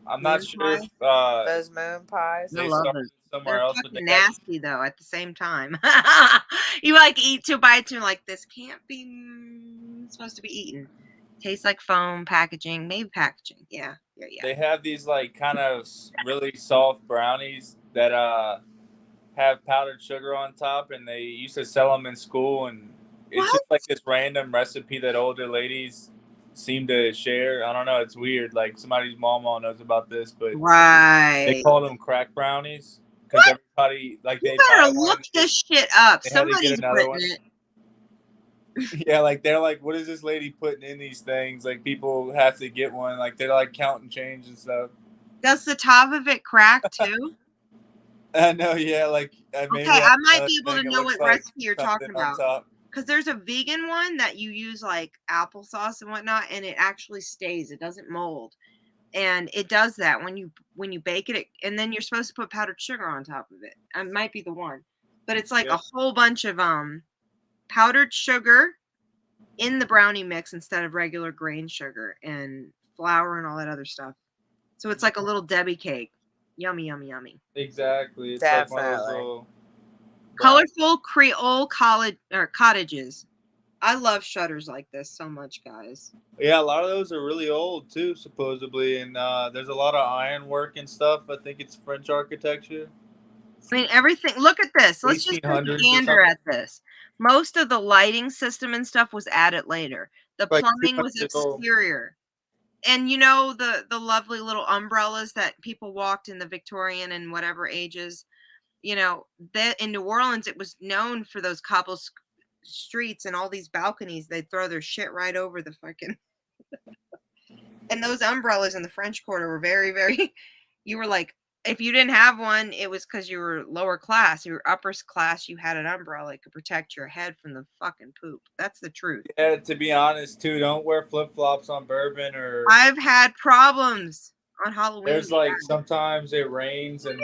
I'm not Moon sure pie? if Those moon pies. I they love started it. somewhere They're else, but fucking they have nasty though at the same time. You like eat 2 bites and you're like, this can't be supposed to be eaten. Tastes like foam packaging, maybe packaging. Yeah. they have these like kind of really soft brownies that have powdered sugar on top, and they used to sell them in school, and it's What? just like this random recipe that older ladies seem to share. I don't know, it's weird. Like somebody's mama knows about this, but they Right. call them crack brownies because everybody like You they better buy one. look this shit up. They had to get Somebody's another putting one. it. Yeah, like they're like, what is this lady putting in these things? Like people have to get one. Like they're like counting change and stuff. Does the top of it crack too? I know, yeah, like maybe Okay, I might another be able to thing, it know looks what like recipe you're something talking on about. top. Because there's a vegan one that you use like applesauce and whatnot, and it actually stays. It doesn't mold, and it does that when you bake it. And then you're supposed to put powdered sugar on top of it. It might be the one, but it's like Yeah. a whole bunch of powdered sugar in the brownie mix instead of regular grain sugar and flour and all that other stuff. So it's like a little Debbie cake. Yummy, yummy, yummy. Exactly. It's like one of those Definitely. little Colorful Creole cottages. I love shutters like this so much, guys. Yeah, a lot of those are really old too, supposedly, and there's a lot of ironwork and stuff. I think it's French architecture. I mean, everything. Look at this. Let's just take a 1800s or gander something. at this. Most of the lighting system and stuff was added later. The Like plumbing was 200 years old. exterior. And you know the lovely little umbrellas that people walked in the Victorian and whatever ages. You know, that in New Orleans it was known for those cobble streets and all these balconies. They'd throw their shit right over the fucking. And those umbrellas in the French Quarter were very, very. You were like, if you didn't have one, it was because you were lower class. You were upper class. You had an umbrella. It could protect your head from the fucking poop. That's the truth. Yeah, to be honest, too, don't wear flip flops on Bourbon or. I've had problems on Halloween. There's like sometimes it rains and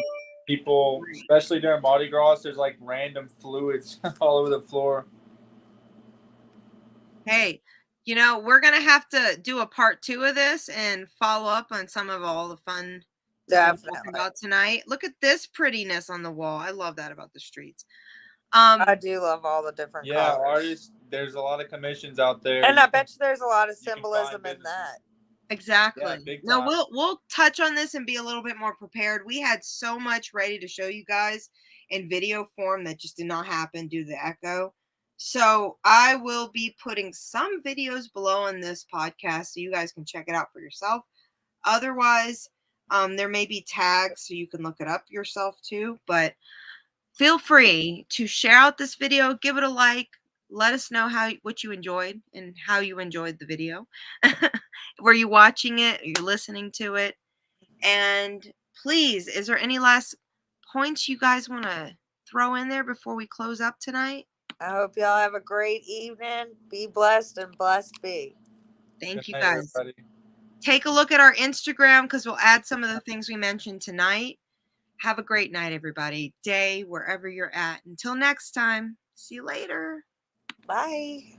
people, especially during Mardi Gras, there's like random fluids all over the floor. Hey, you know, we're going to have to do a part 2 of this and follow up on some of all the fun that we're talking about tonight. Look at this prettiness on the wall. I love that about the streets. I do love all the different colors. Artists, there's a lot of commissions out there. And I bet you there's a lot of symbolism in that. Exactly. Yeah, no, we'll touch on this and be a little bit more prepared. We had so much ready to show you guys in video form that just did not happen due to the echo. So I will be putting some videos below on this podcast so you guys can check it out for yourself. Otherwise, there may be tags so you can look it up yourself too. But feel free to share out this video, give it a like. Let us know what you enjoyed and how you enjoyed the video. Were you watching it? Or you're listening to it? And please, is there any last points you guys want to throw in there before we close up tonight? I hope y'all have a great evening. Be blessed and blessed be. Thank you, guys. Everybody. Take a look at our Instagram because we'll add some of the things we mentioned tonight. Have a great night, everybody. Day, wherever you're at. Until next time. See you later. Bye.